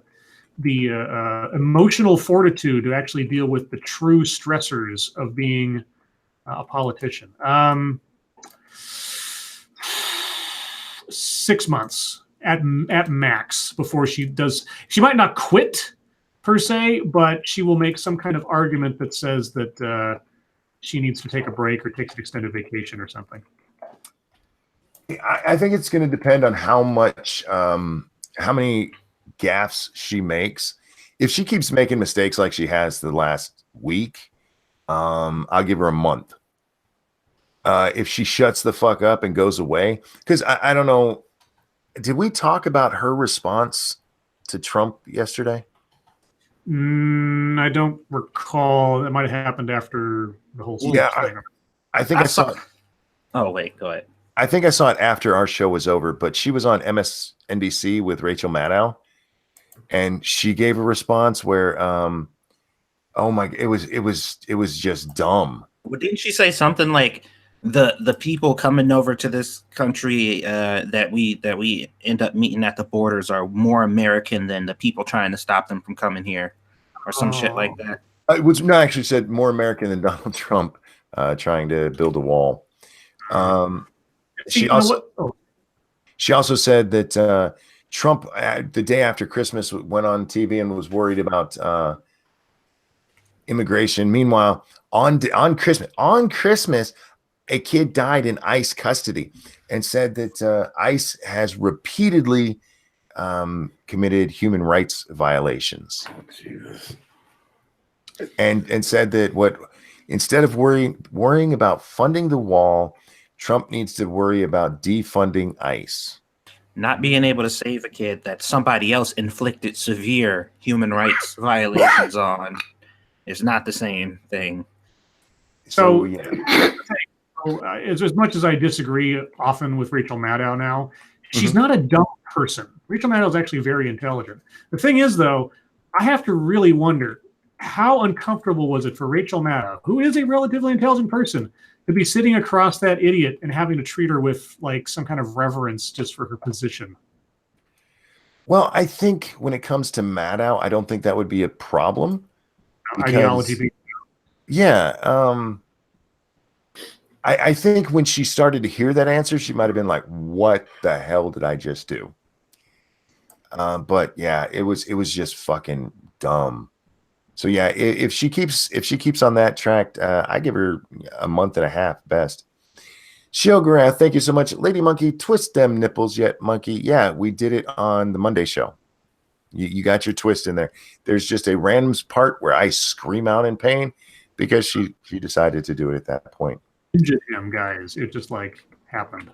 emotional fortitude to actually deal with the true stressors of being a politician. 6 months at max before she does. She might not quit per se, but she will make some kind of argument that says that she needs to take a break or take an extended vacation or something. I think it's going to depend on how much, how many gaffes she makes. If she keeps making mistakes like she has the last week, I'll give her a month. If she shuts the fuck up and goes away, because I don't know, did we talk about her response to Trump yesterday? I don't recall. It might have happened after the whole thing. Yeah, I think I saw it. Oh, wait, go ahead. I think I saw it after our show was over, but she was on MSNBC with Rachel Maddow, and she gave a response where, oh my, it was just dumb. Well, didn't she say something like the people coming over to this country that we end up meeting at the borders are more American than the people trying to stop them from coming here, or some shit like that? It was no, actually said more American than Donald Trump trying to build a wall. She also said that Trump, the day after Christmas, went on TV and was worried about immigration. Meanwhile, on Christmas, a kid died in ICE custody, and said that ICE has repeatedly committed human rights violations. Oh, Jesus. And said that instead of worrying about funding the wall, Trump needs to worry about defunding ICE. Not being able to save a kid that somebody else inflicted severe human rights violations on is not the same thing. So, yeah. As much as I disagree often with Rachel Maddow now, she's not a dumb person. Rachel Maddow is actually very intelligent. The thing is, though, I have to really wonder, how uncomfortable was it for Rachel Maddow, who is a relatively intelligent person, to be sitting across that idiot and having to treat her with like some kind of reverence just for her position? Well, I think when it comes to Maddow, I don't think that would be a problem. Ideology. Yeah. I think when she started to hear that answer, she might have been like, what the hell did I just do? But yeah, it was just fucking dumb. So yeah, if she keeps on that track, I give her a month and a half best. Shilgrath, thank you so much. Lady Monkey, twist them nipples yet, Monkey. Yeah, we did it on the Monday show. You got your twist in there. There's just a random part where I scream out in pain because she decided to do it at that point. Him, guys, it just like happened.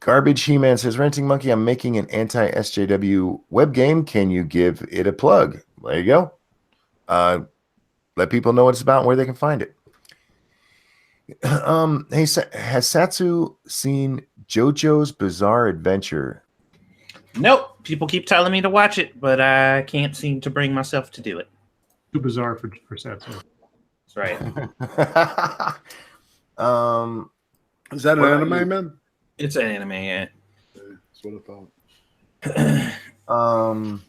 Garbage He-Man says, Renting Monkey, I'm making an anti-SJW web game. Can you give it a plug? There you go. Let people know what it's about and where they can find it. Hey, has Satsu seen JoJo's Bizarre Adventure? Nope. People keep telling me to watch it, but I can't seem to bring myself to do it. Too bizarre for Satsu. That's right. Is that an anime, man? It's an anime, yeah. That's what I thought.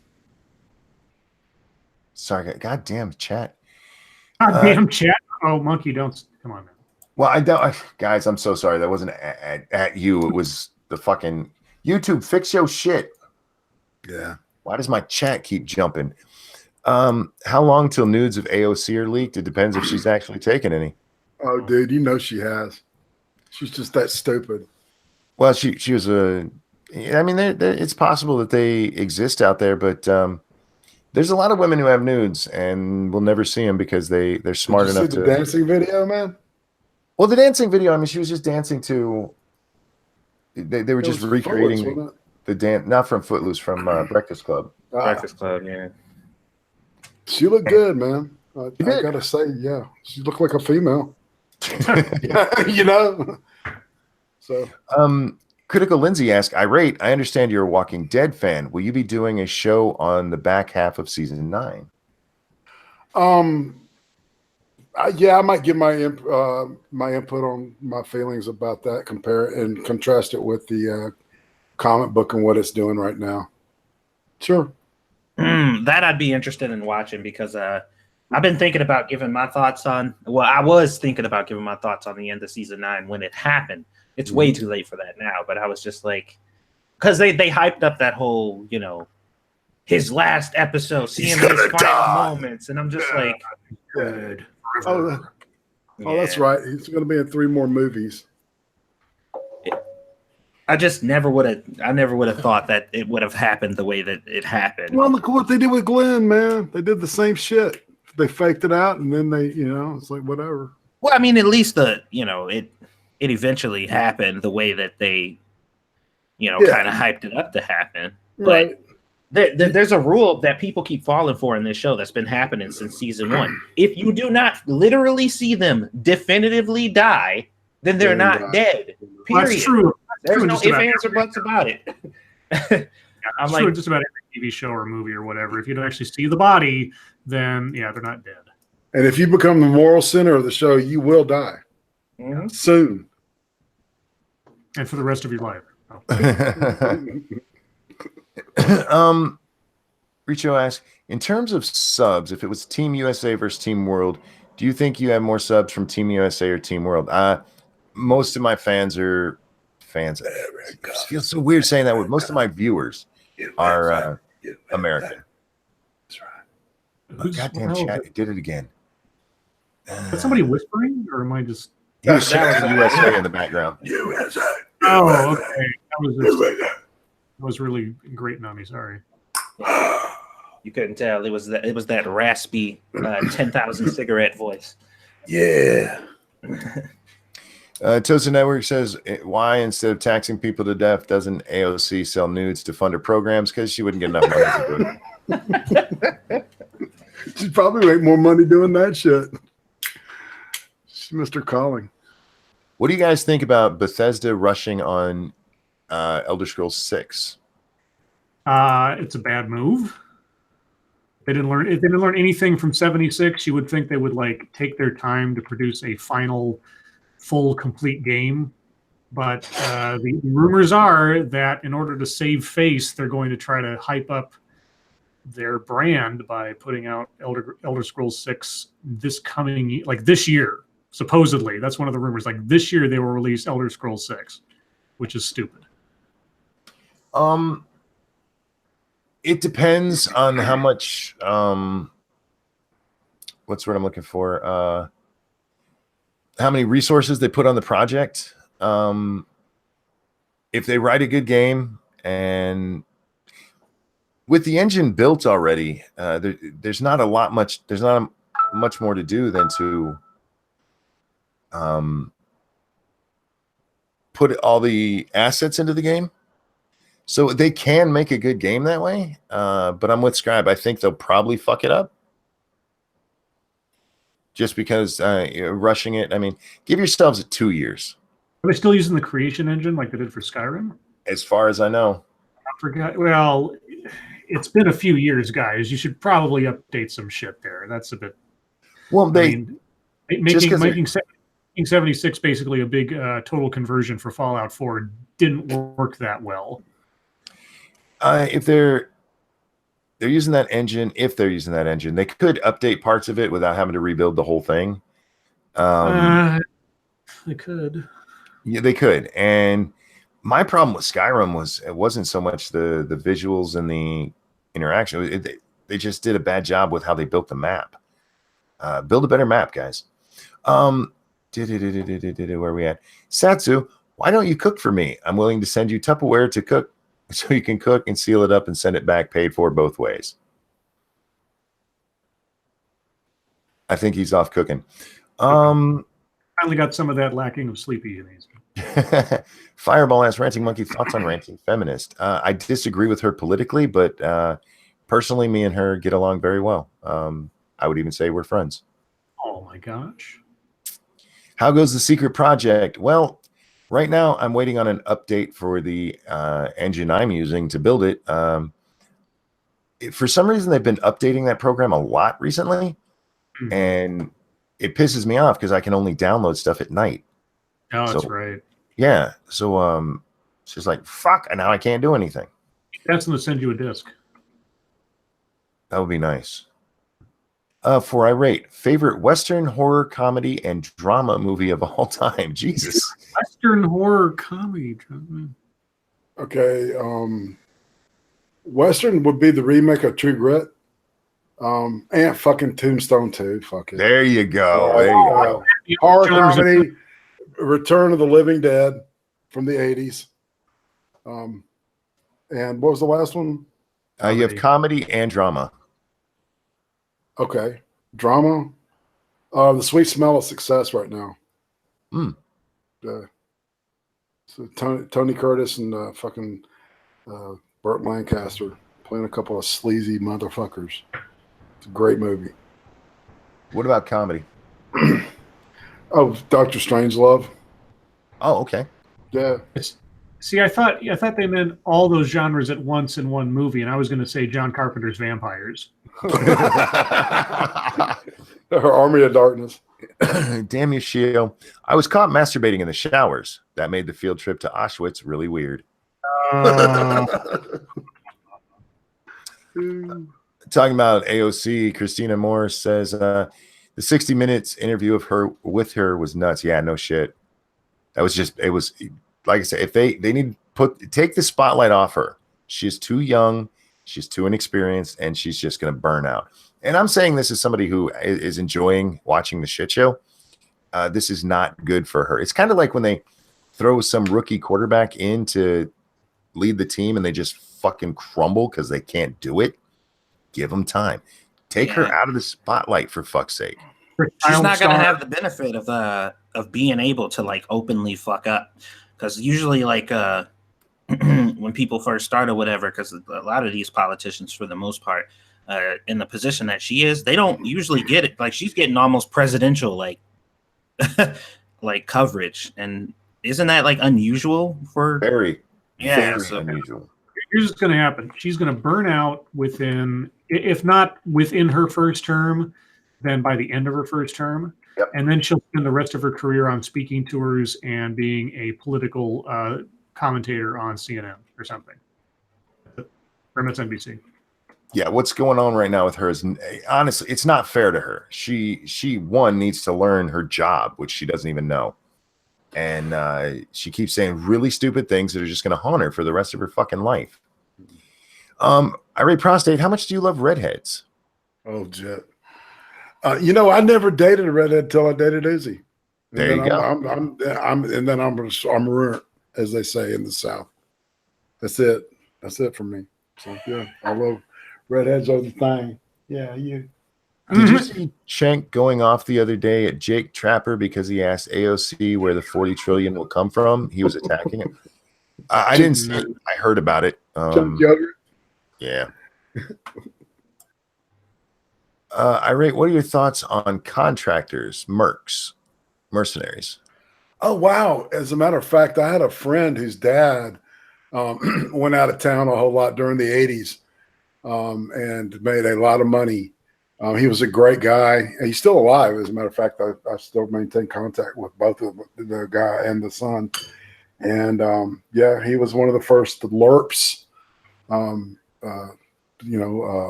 Sorry, goddamn chat. Goddamn chat. Oh, Monkey, don't come on, man. Well, I don't, guys. I'm so sorry. That wasn't at you. It was the fucking YouTube. Fix your shit. Yeah. Why does my chat keep jumping? How long till nudes of AOC are leaked? It depends if she's actually taken any. Oh, dude, you know she has. She's just that stupid. Well, she was a. I mean, it's possible that they exist out there, but there's a lot of women who have nudes and we'll never see them because they're smart Did you enough see the to. dancing video, man? Well, the dancing video. I mean, she was just dancing to. They were It just was recreating Footloose, wasn't the dance, not from Footloose, from Breakfast Club. it? Ah, Breakfast Club, yeah. she looked good, man. I did. gotta say, yeah, she looked like a female. You know. So Critical Lindsay asked, "Irate, I understand you're a Walking Dead fan. Will you be doing a show on the back half of season 9?" yeah, I might give my my input on my feelings about that, compare it and contrast it with the comic book and what it's doing right now. Sure. That I'd be interested in watching because I've been thinking about giving my thoughts on. Well, I was thinking about giving my thoughts on the end of season 9 when it happened. It's way too late for that now, but I was just like, because they hyped up that whole, his last episode, seeing his final moments, and I'm just like, Good. Oh, that's right. He's going to be in 3 more movies. I just never would have thought that it would have happened the way that it happened. Well, look what they did with Glenn, man. They did the same shit. They faked it out, and then they, it's like whatever. Well, I mean, at least it eventually happened the way that they, kind of hyped it up to happen. Right. But there's a rule that people keep falling for in this show that's been happening since season 1. If you do not literally see them definitively die, then they're not dead. Period. That's true. There's no ifs, ands, or buts about it. I'm like, just about every TV show or movie or whatever. If you don't actually see the body, then they're not dead. And if you become the moral center of the show, you will die soon. And for the rest of your life. Richo asks, in terms of subs, if it was Team USA versus Team World, do you think you have more subs from Team USA or Team World? Most of my fans are fans. It feels so weird saying that. Most of my viewers are American. That's right. Oh, goddamn chat, it did it again. Is somebody whispering, or am I just? He was shouting USA in the background. USA. Oh, okay. That was really grating on me. Sorry. You couldn't tell. It was that raspy 10,000 cigarette voice. Yeah. Tosa Network says, why instead of taxing people to death doesn't AOC sell nudes to fund her programs? Because she wouldn't get enough money to do it. She'd probably make more money doing that shit. She missed her calling. What do you guys think about Bethesda rushing on Elder Scrolls 6? It's a bad move. If they didn't learn anything from 76, you would think they would take their time to produce a final, full, complete game. But the rumors are that in order to save face, they're going to try to hype up their brand by putting out Elder Scrolls 6 this year. Supposedly, that's one of the rumors. This year, they will release Elder Scrolls 6, which is stupid. It depends on how much. What's what I'm looking for? How many resources they put on the project. If they write a good game and with the engine built already, there's not much more to do than to put all the assets into the game. So they can make a good game that way. But I'm with Scribe. I think they'll probably fuck it up. Just because rushing it. I mean, give yourselves 2 years. Are they still using the creation engine like they did for Skyrim? As far as I know. I forgot. Well, it's been a few years, guys. You should probably update some shit there. That's a bit. Well, making 76 basically a big total conversion for Fallout 4 didn't work that well. If they're using that engine, they could update parts of it without having to rebuild the whole thing. They could. Yeah, they could. And my problem with Skyrim was it wasn't so much the visuals and the interaction. They just did a bad job with how they built the map. Build a better map, guys. Where are we at? Satsu, why don't you cook for me? I'm willing to send you Tupperware to cook so you can cook and seal it up and send it back paid for both ways. I think he's off cooking. Finally got some of that lacking of sleepy in these. Fireball asks Ranting Monkey thoughts on Ranting Feminist. I disagree with her politically, but personally, me and her get along very well. I would even say we're friends. Oh my gosh. How goes the secret project? Well, right now I'm waiting on an update for the engine I'm using to build it. For some reason, they've been updating that program a lot recently, and it pisses me off because I can only download stuff at night. Oh, that's right. Yeah. So it's just like, fuck, and now I can't do anything. That's going to send you a disc. That would be nice. For Irate, favorite Western horror comedy and drama movie of all time. Jesus. Western horror comedy. Okay. Western would be the remake of True Grit. And fucking Tombstone 2. Fuck it. There you go. There you go. Horror comedy, Return of the Living Dead from the 80s. And what was the last one? You have comedy and drama. Okay. Drama. The Sweet Smell of Success right now. So Tony Curtis and fucking Burt Lancaster playing a couple of sleazy motherfuckers. It's a great movie. What about comedy? Oh, Dr. Strangelove. Oh, okay. Yeah. See, I thought they meant all those genres at once in one movie, and I was going to say John Carpenter's Vampires. Her Army of Darkness. Damn you, Shio. I was caught masturbating in the showers. That made the field trip to Auschwitz really weird. Talking about AOC, Christina Moore says the 60 Minutes interview of her with her was nuts. Yeah, no shit. That was just, it was like I said, if they need to take the spotlight off her. She's too young, she's too inexperienced, and she's just going to burn out. And I'm saying this as somebody who is enjoying watching the shit show. This is not good for her. It's kind of like when they throw some rookie quarterback in to lead the team and they just fucking crumble because they can't do it. Give them time. Take her out of the spotlight, for fuck's sake. She's not going to have the benefit of being able to like openly fuck up, because usually like when people first start or whatever, because a lot of these politicians for the most part in the position that she is, they don't usually get it. Like she's getting almost presidential like like coverage, and isn't that like unusual for very so unusual. Here's what's going to happen. She's going to burn out within, if not within her first term, then by the end of her first term. Yep. And then she'll spend the rest of her career on speaking tours and being a political commentator on CNN or something. Or MSNBC. Yeah, what's going on right now with her is, honestly, it's not fair to her. She one needs to learn her job, which she doesn't even know. And she keeps saying really stupid things that are just going to haunt her for the rest of her fucking life. Irate Prostate, how much do you love redheads? Oh, Jet. I never dated a redhead until I dated Uzi. There you go. I'm ruined, as they say in the South. That's it. That's it for me. So yeah, I love redheads are the thing. Yeah, you. Did you see Schenk going off the other day at Jake Trapper because he asked AOC where the 40 trillion will come from? He was attacking him. I didn't see it. I heard about it. Yeah. Irate, what are your thoughts on contractors, mercenaries? Oh, wow. As a matter of fact, I had a friend whose dad went out of town a whole lot during the 80s and made a lot of money. He was a great guy. He's still alive. As a matter of fact, I still maintain contact with both of the guy and the son. And he was one of the first LERPs,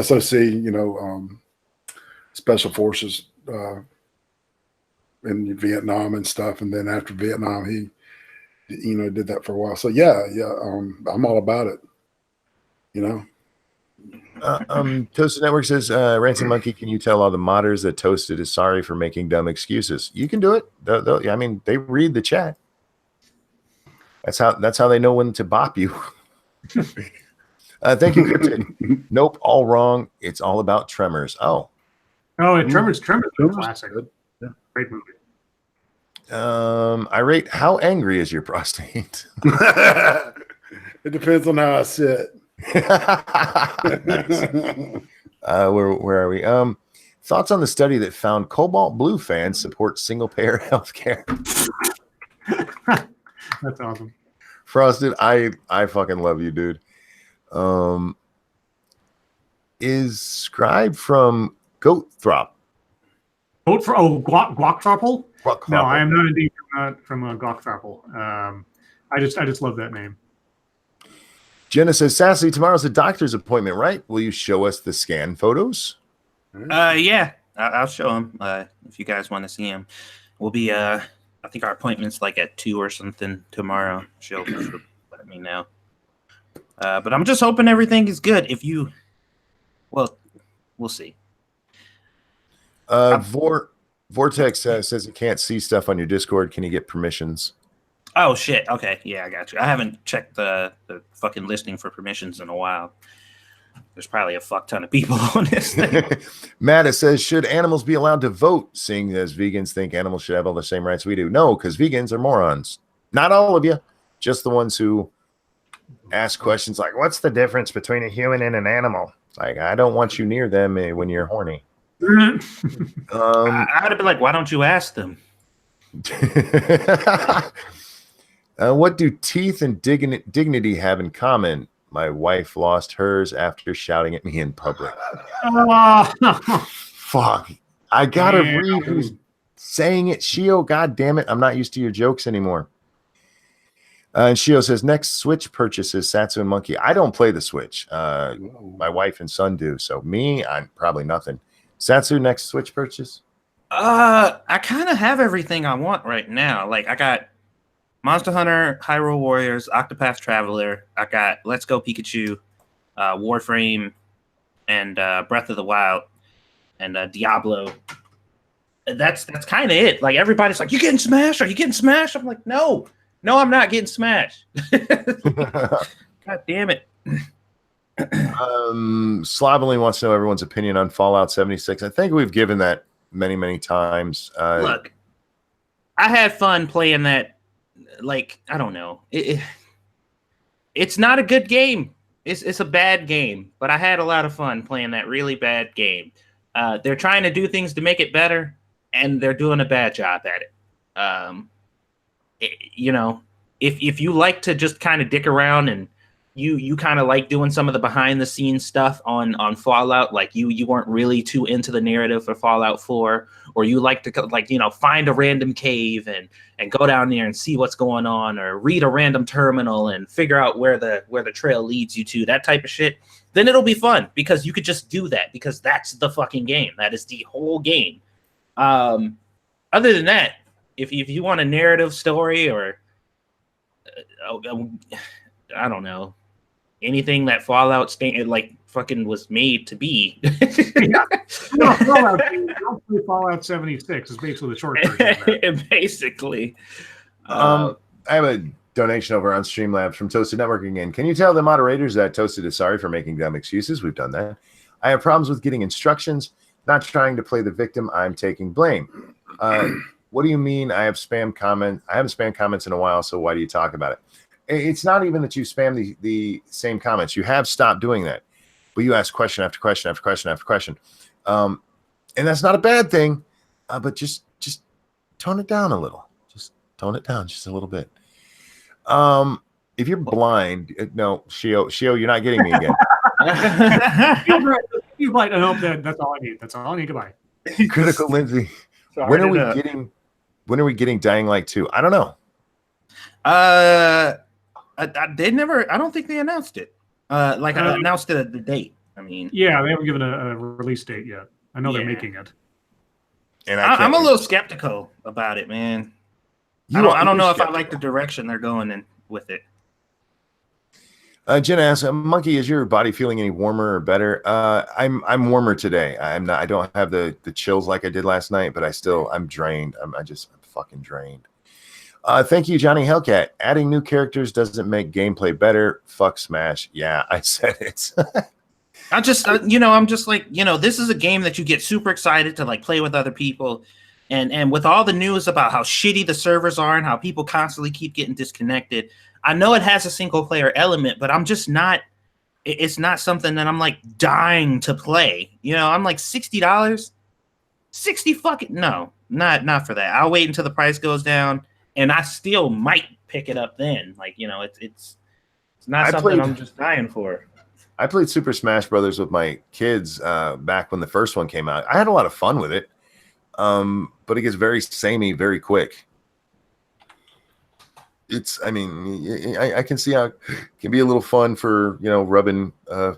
SOC, Special Forces in Vietnam and stuff. And then after Vietnam, he, did that for a while. So yeah, I'm all about it. Toasted Network says, Ransom Monkey, can you tell all the modders that Toasted is sorry for making dumb excuses? You can do it. I mean, they read the chat. That's how they know when to bop you. Thank you, Cryptid. Nope, all wrong. It's all about Tremors. Tremors is a classic. Yeah. Great movie. I rate how angry is your prostate? It depends on how I sit. Nice. Where are we? Thoughts on the study that found Cobalt Blue fans support single payer healthcare? That's awesome. Frosted, I fucking love you, dude. Is Scribe from Goathrop? Guakthrapple? Guakthrapple. No, I am not indeed from Guakthrapple. I just love that name. Jenna says, Sassy, tomorrow's a doctor's appointment, right? Will you show us the scan photos? Yeah, I'll show him if you guys want to see him. We'll be I think our appointment's like at 2 or something tomorrow. She'll let me know. But I'm just hoping everything is good. Well, we'll see. Vortex says he can't see stuff on your Discord. Can you get permissions? Oh shit. Okay, yeah, I got you. I haven't checked the fucking listing for permissions in a while. There's probably a fuck ton of people on this thing. Matt says, should animals be allowed to vote, seeing as vegans think animals should have all the same rights we do? No, because vegans are morons. Not all of you, just the ones who ask questions like, what's the difference between a human and an animal? Like, I don't want you near them when you're horny. I'd have been like, why don't you ask them? What do teeth and dignity have in common? My wife lost hers after shouting at me in public. Fuck. I gotta read who's saying it. Shio, god damn it. I'm not used to your jokes anymore. And Shio says, next Switch purchases, Satsu and Monkey. I don't play the Switch. My wife and son do. So me, I'm probably nothing. Satsu, next Switch purchase? I kind of have everything I want right now. Like, I got Monster Hunter, Hyrule Warriors, Octopath Traveler. I got Let's Go Pikachu, Warframe, and Breath of the Wild, and Diablo. That's kind of it. Like, everybody's like, you getting smashed? Are you getting smashed? I'm like, no, I'm not getting smashed. God damn it. Slovenly wants to know everyone's opinion on Fallout 76. I think we've given that many times. Look, I had fun playing that. Like, I don't know. It's not a good game. It's a bad game, but I had a lot of fun playing that really bad game. They're trying to do things to make it better, and they're doing a bad job at it. If you like to just kind of dick around and you kind of like doing some of the behind the scenes stuff on Fallout, like you weren't really too into the narrative for Fallout 4, or you like to find a random cave and go down there and see what's going on, or read a random terminal and figure out where the trail leads you to, that type of shit, then it'll be fun because you could just do that because that's the fucking game. That is the whole game. Other than that, if you want a narrative story or I don't know, anything that Fallout fucking was made to be. Fallout 76 is basically the short version. Basically. I have a donation over on Streamlabs from Toasted Network again. Can you tell the moderators that Toasted is sorry for making dumb excuses? We've done that. I have problems with getting instructions, not trying to play the victim. I'm taking blame. What do you mean I have spam comment? I haven't spam comments in a while, so why do you talk about it? It's not even that you spam the same comments. You have stopped doing that. But you ask question after question after question after question. And that's not a bad thing, but just tone it down a little. Just tone it down just a little bit. If you're blind, no, Shio, you're not getting me again. You might hope that's all I need. That's all I need. Goodbye. Critical Lindsay. When are we getting Dying Light 2? I don't know. They never. I don't think they announced it. Announced the date. I mean, yeah, they haven't given a release date yet. I know they're making it. And I'm a little skeptical about it, man. I don't know if I like the direction they're going in with it. Jen asks, Monkey, is your body feeling any warmer or better? I'm warmer today. I'm not. I don't have the chills like I did last night, but I'm drained. I'm fucking drained. Thank you, Johnny Hellcat. Adding new characters doesn't make gameplay better. Fuck Smash. Yeah, I said it. I'm just like, this is a game that you get super excited to like play with other people. And with all the news about how shitty the servers are and how people constantly keep getting disconnected, I know it has a single player element, but I'm just not, it's not something that I'm like dying to play. I'm like $60, 60 fucking, no, not for that. I'll wait until the price goes down and I still might pick it up then. Like, it's not something I'm just dying for. I played Super Smash Brothers with my kids back when the first one came out. I had a lot of fun with it. But it gets very samey very quick. I can see how it can be a little fun for, rubbing, God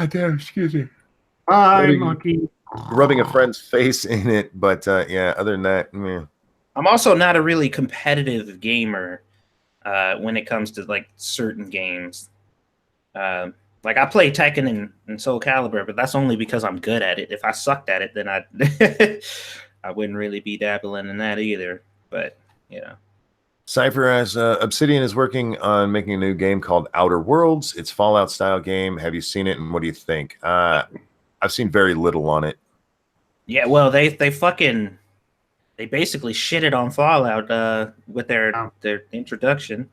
damn, excuse me. Monkey. Rubbing a friend's face in it. But, yeah, other than that, meh. I'm also not a really competitive gamer when it comes to, like, certain games. Like I play Tekken and Soul Calibur, but that's only because I'm good at it. If I sucked at it, then I wouldn't really be dabbling in that either. But Cypher as Obsidian is working on making a new game called Outer Worlds. It's Fallout style game. Have you seen it, and what do you think? I've seen very little on it. Yeah, well, they basically shitted on Fallout with their introduction.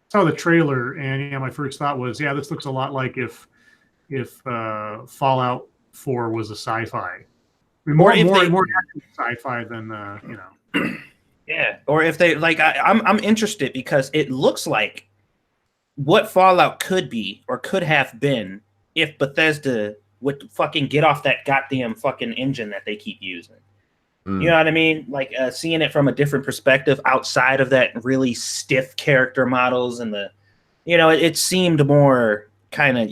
Saw the trailer, and my first thought was, this looks a lot like if Fallout 4 was a sci-fi, more sci-fi than Yeah, or if they like, I'm interested because it looks like what Fallout could be or could have been if Bethesda would fucking get off that goddamn fucking engine that they keep using. You know what I mean? Like seeing it from a different perspective outside of that really stiff character models and it seemed more kind of,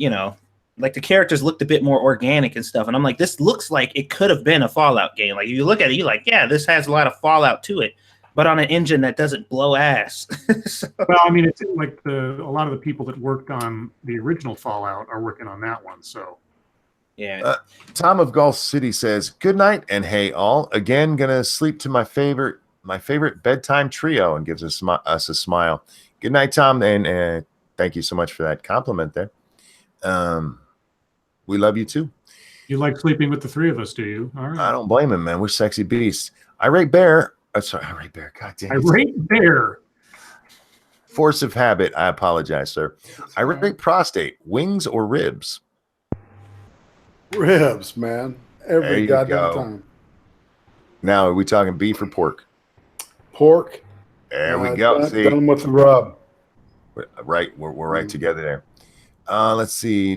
like the characters looked a bit more organic and stuff. And I'm like, this looks like it could have been a Fallout game. Like you look at it, you're like, yeah, this has a lot of Fallout to it, but on an engine that doesn't blow ass. So, well, it's like a lot of the people that worked on the original Fallout are working on that one. So. Yeah. Tom of Gulf City says, good night and hey all. Again, gonna sleep to my favorite bedtime trio, and gives us a smile. Good night, Tom, and thank you so much for that compliment there. We love you too. You like sleeping with the three of us, do you? All right. I don't blame him, man. We're sexy beasts. Irate Bear. Irate Bear. God damn it. Irate Bear. Force of habit. I apologize, sir. Irate Prostate. Wings or ribs? Ribs, man. Every goddamn time. Now, are we talking beef or pork? Pork. There we go. See, done with the rub. Right, we're right together there. Let's see.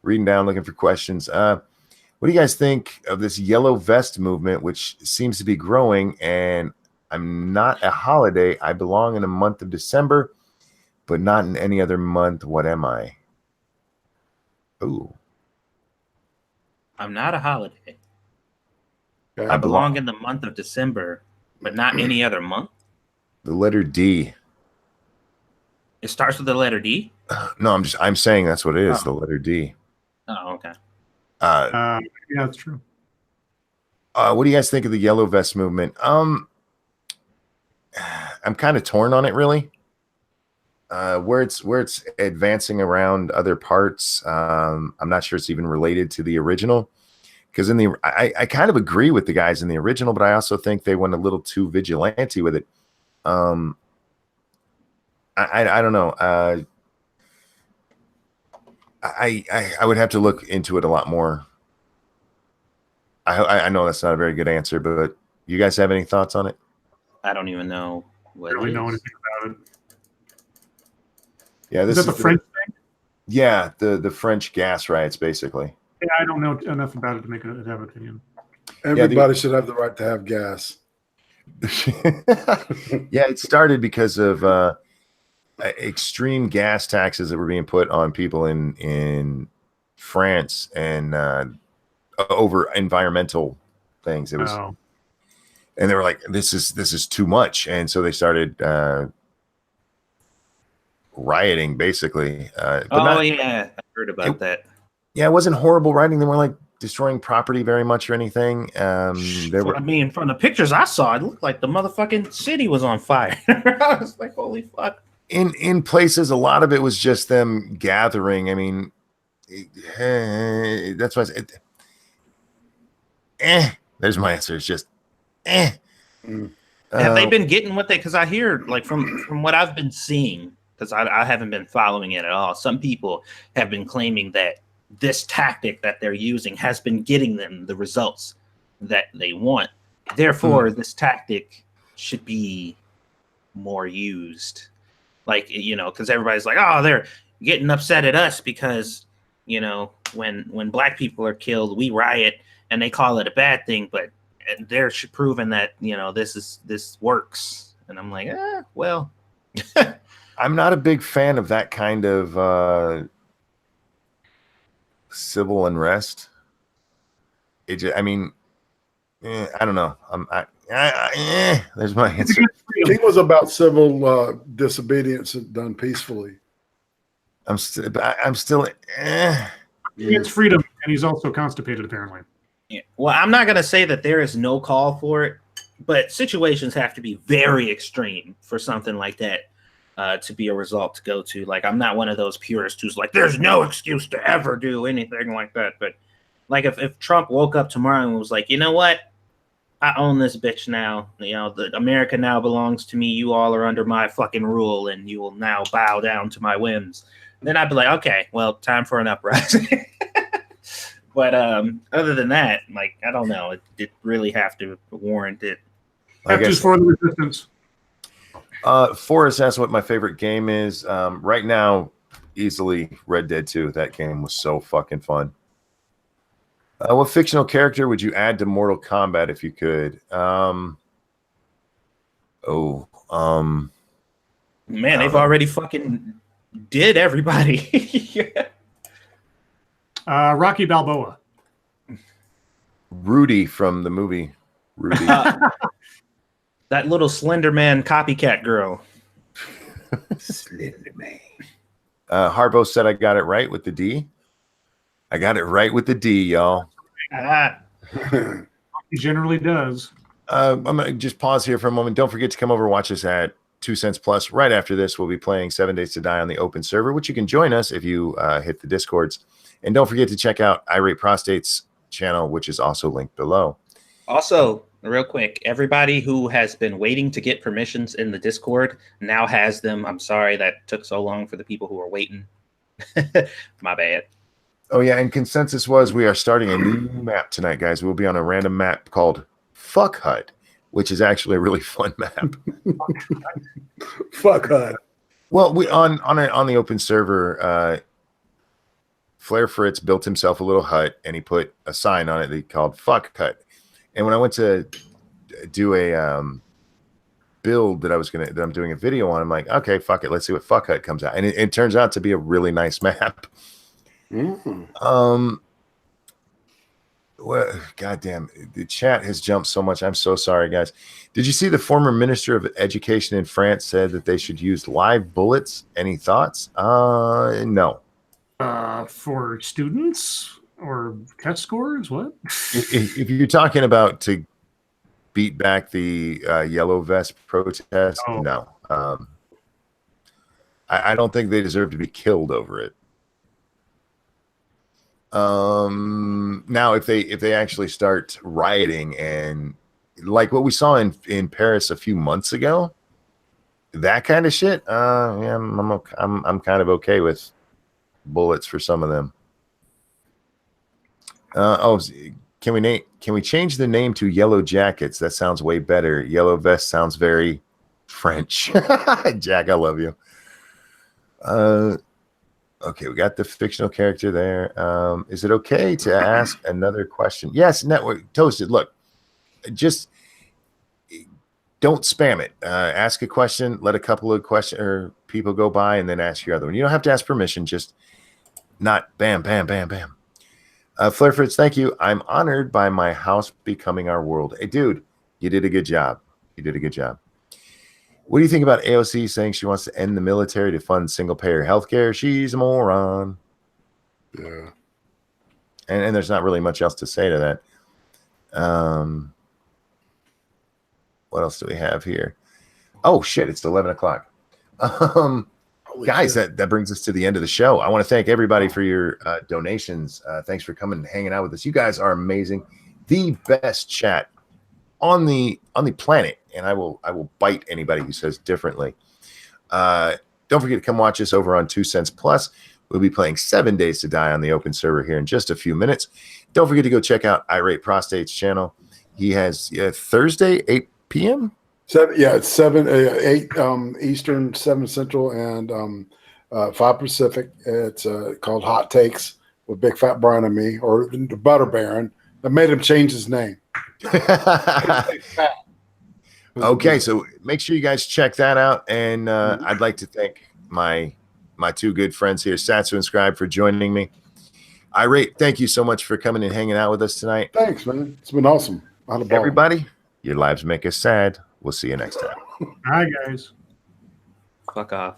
Reading down, looking for questions. What do you guys think of this yellow vest movement, which seems to be growing? And I'm not a holiday. I belong in the month of December, but not in any other month. What am I? Ooh. I'm not a holiday. Okay. I belong in the month of December, but not any other month. The letter D. It starts with the letter D? No, I'm saying that's what it is, the letter D. Oh, okay. Yeah, that's true. What do you guys think of the yellow vest movement? I'm kind of torn on it, really. Where it's advancing around other parts. I'm not sure it's even related to the original, because I kind of agree with the guys in the original, but I also think they went a little too vigilante with it. I don't know. I would have to look into it a lot more. I know that's not a very good answer, but you guys have any thoughts on it? I don't even know what. I don't really know anything about it. Yeah, this is that the French thing? Yeah, the French gas riots, basically. Yeah, I don't know enough about it to have an opinion. Everybody should have the right to have gas. Yeah, it started because of extreme gas taxes that were being put on people in France and over environmental things. It was, Oh. and they were like, "This is too much," and so they started rioting, basically. Yeah, I heard about that. Yeah, it wasn't horrible rioting. They weren't like destroying property very much or anything. There were. I mean, from the pictures I saw, it looked like the motherfucking city was on fire. I was like, holy fuck. In places, a lot of it was just them gathering. I mean, that's why there's my answer. It's just Have they been getting what they? Because I hear, like, from what I've been seeing, because I haven't been following it at all. Some people have been claiming that this tactic that they're using has been getting them the results that they want. Therefore, this tactic should be more used. Like, you know, because everybody's like, oh, they're getting upset at us because, you know, when black people are killed, we riot and they call it a bad thing, but they're proving that, you know, this works. And I'm like, well. I'm not a big fan of that kind of civil unrest. I don't know. There's my answer. King was about civil disobedience done peacefully. I'm still. It's freedom, and he's also constipated, apparently. Yeah. Well, I'm not going to say that there is no call for it, but situations have to be very extreme for something like that to be a result to go to. Like, I'm not one of those purists who's like, there's no excuse to ever do anything like that. But like, if Trump woke up tomorrow and was like, you know what? I own this bitch now. You know, America now belongs to me. You all are under my fucking rule, and you will now bow down to my whims. Then I'd be like, okay, well, time for an uprising. But other than that, like, I don't know. It really have to warrant it. Just for the resistance. Forrest asked what my favorite game is. Right now, easily Red Dead 2. That game was so fucking fun. What fictional character would you add to Mortal Kombat if you could? Man, they've already fucking did everybody. Rocky Balboa. Rudy from the movie Rudy. That little Slender Man copycat girl. Slender Man. Harbo said I got it right with the D. I got it right with the D, y'all. He generally does. I'm going to just pause here for a moment. Don't forget to come over and watch us at 2 Cents Plus. Right after this, we'll be playing 7 Days to Die on the open server, which you can join us if you hit the Discords. And don't forget to check out Irate Prostate's channel, which is also linked below. Also, real quick, everybody who has been waiting to get permissions in the Discord now has them. I'm sorry that took so long for the people who are waiting. My bad. Oh, yeah, and consensus was we are starting a new map tonight, guys. We'll be on a random map called Fuck Hut, which is actually a really fun map. Fuck Hut. Well, we on the open server, Flair Fritz built himself a little hut, and he put a sign on it that he called Fuck Hut. And when I went to do a build that I'm doing a video on, I'm like, okay, fuck it, let's see what Fuck Hut comes out, and it turns out to be a really nice map. Well, goddamn, the chat has jumped so much. I'm so sorry, guys. Did you see the former Minister of Education in France said that they should use live bullets? Any thoughts? No. For students or test scores? What? If you're talking about to beat back the yellow vest protest, no. I don't think they deserve to be killed over it. Now if they actually start rioting and like what we saw in Paris a few months ago, that kind of shit, yeah, I'm kind of okay with bullets for some of them. Can we change the name to Yellow Jackets? That sounds way better. Yellow Vest sounds very French. Jack, I love you. Okay, we got the fictional character there. Is it okay to ask another question? Yes, Network Toasted. Look, just don't spam it. Ask a question, let a couple of people go by, and then ask your other one. You don't have to ask permission. Just not bam, bam, bam, bam. Flair Fritz, thank you. I'm honored by my house becoming our world. Hey, dude, you did a good job. You did a good job. What do you think about AOC saying she wants to end the military to fund single-payer healthcare? She's a moron. Yeah. And there's not really much else to say to that. What else do we have here? Oh, shit, it's 11 o'clock. Guys, that brings us to the end of the show. I want to thank everybody for your donations. Thanks for coming and hanging out with us. You guys are amazing. The best chat on the planet, and I will bite anybody who says differently. Don't forget to come watch us over on 2 Cents Plus. We'll be playing 7 Days to Die on the open server here in just a few minutes. Don't forget to go check out Irate Prostate's channel. He has Thursday 8 p.m. It's 8 Eastern, 7 Central, and 5 Pacific. It's called Hot Takes with Big Fat Brian and me, or the Butter Baron. I made him change his name. Okay, so make sure you guys check that out. And I'd like to thank my two good friends here, Satsu and Scribe, for joining me. Irate, thank you so much for coming and hanging out with us tonight. Thanks, man. It's been awesome. Everybody, your lives make us sad. We'll see you next time. Hi, guys. Fuck off.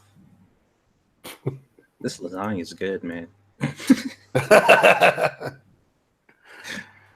This lasagna is good, man.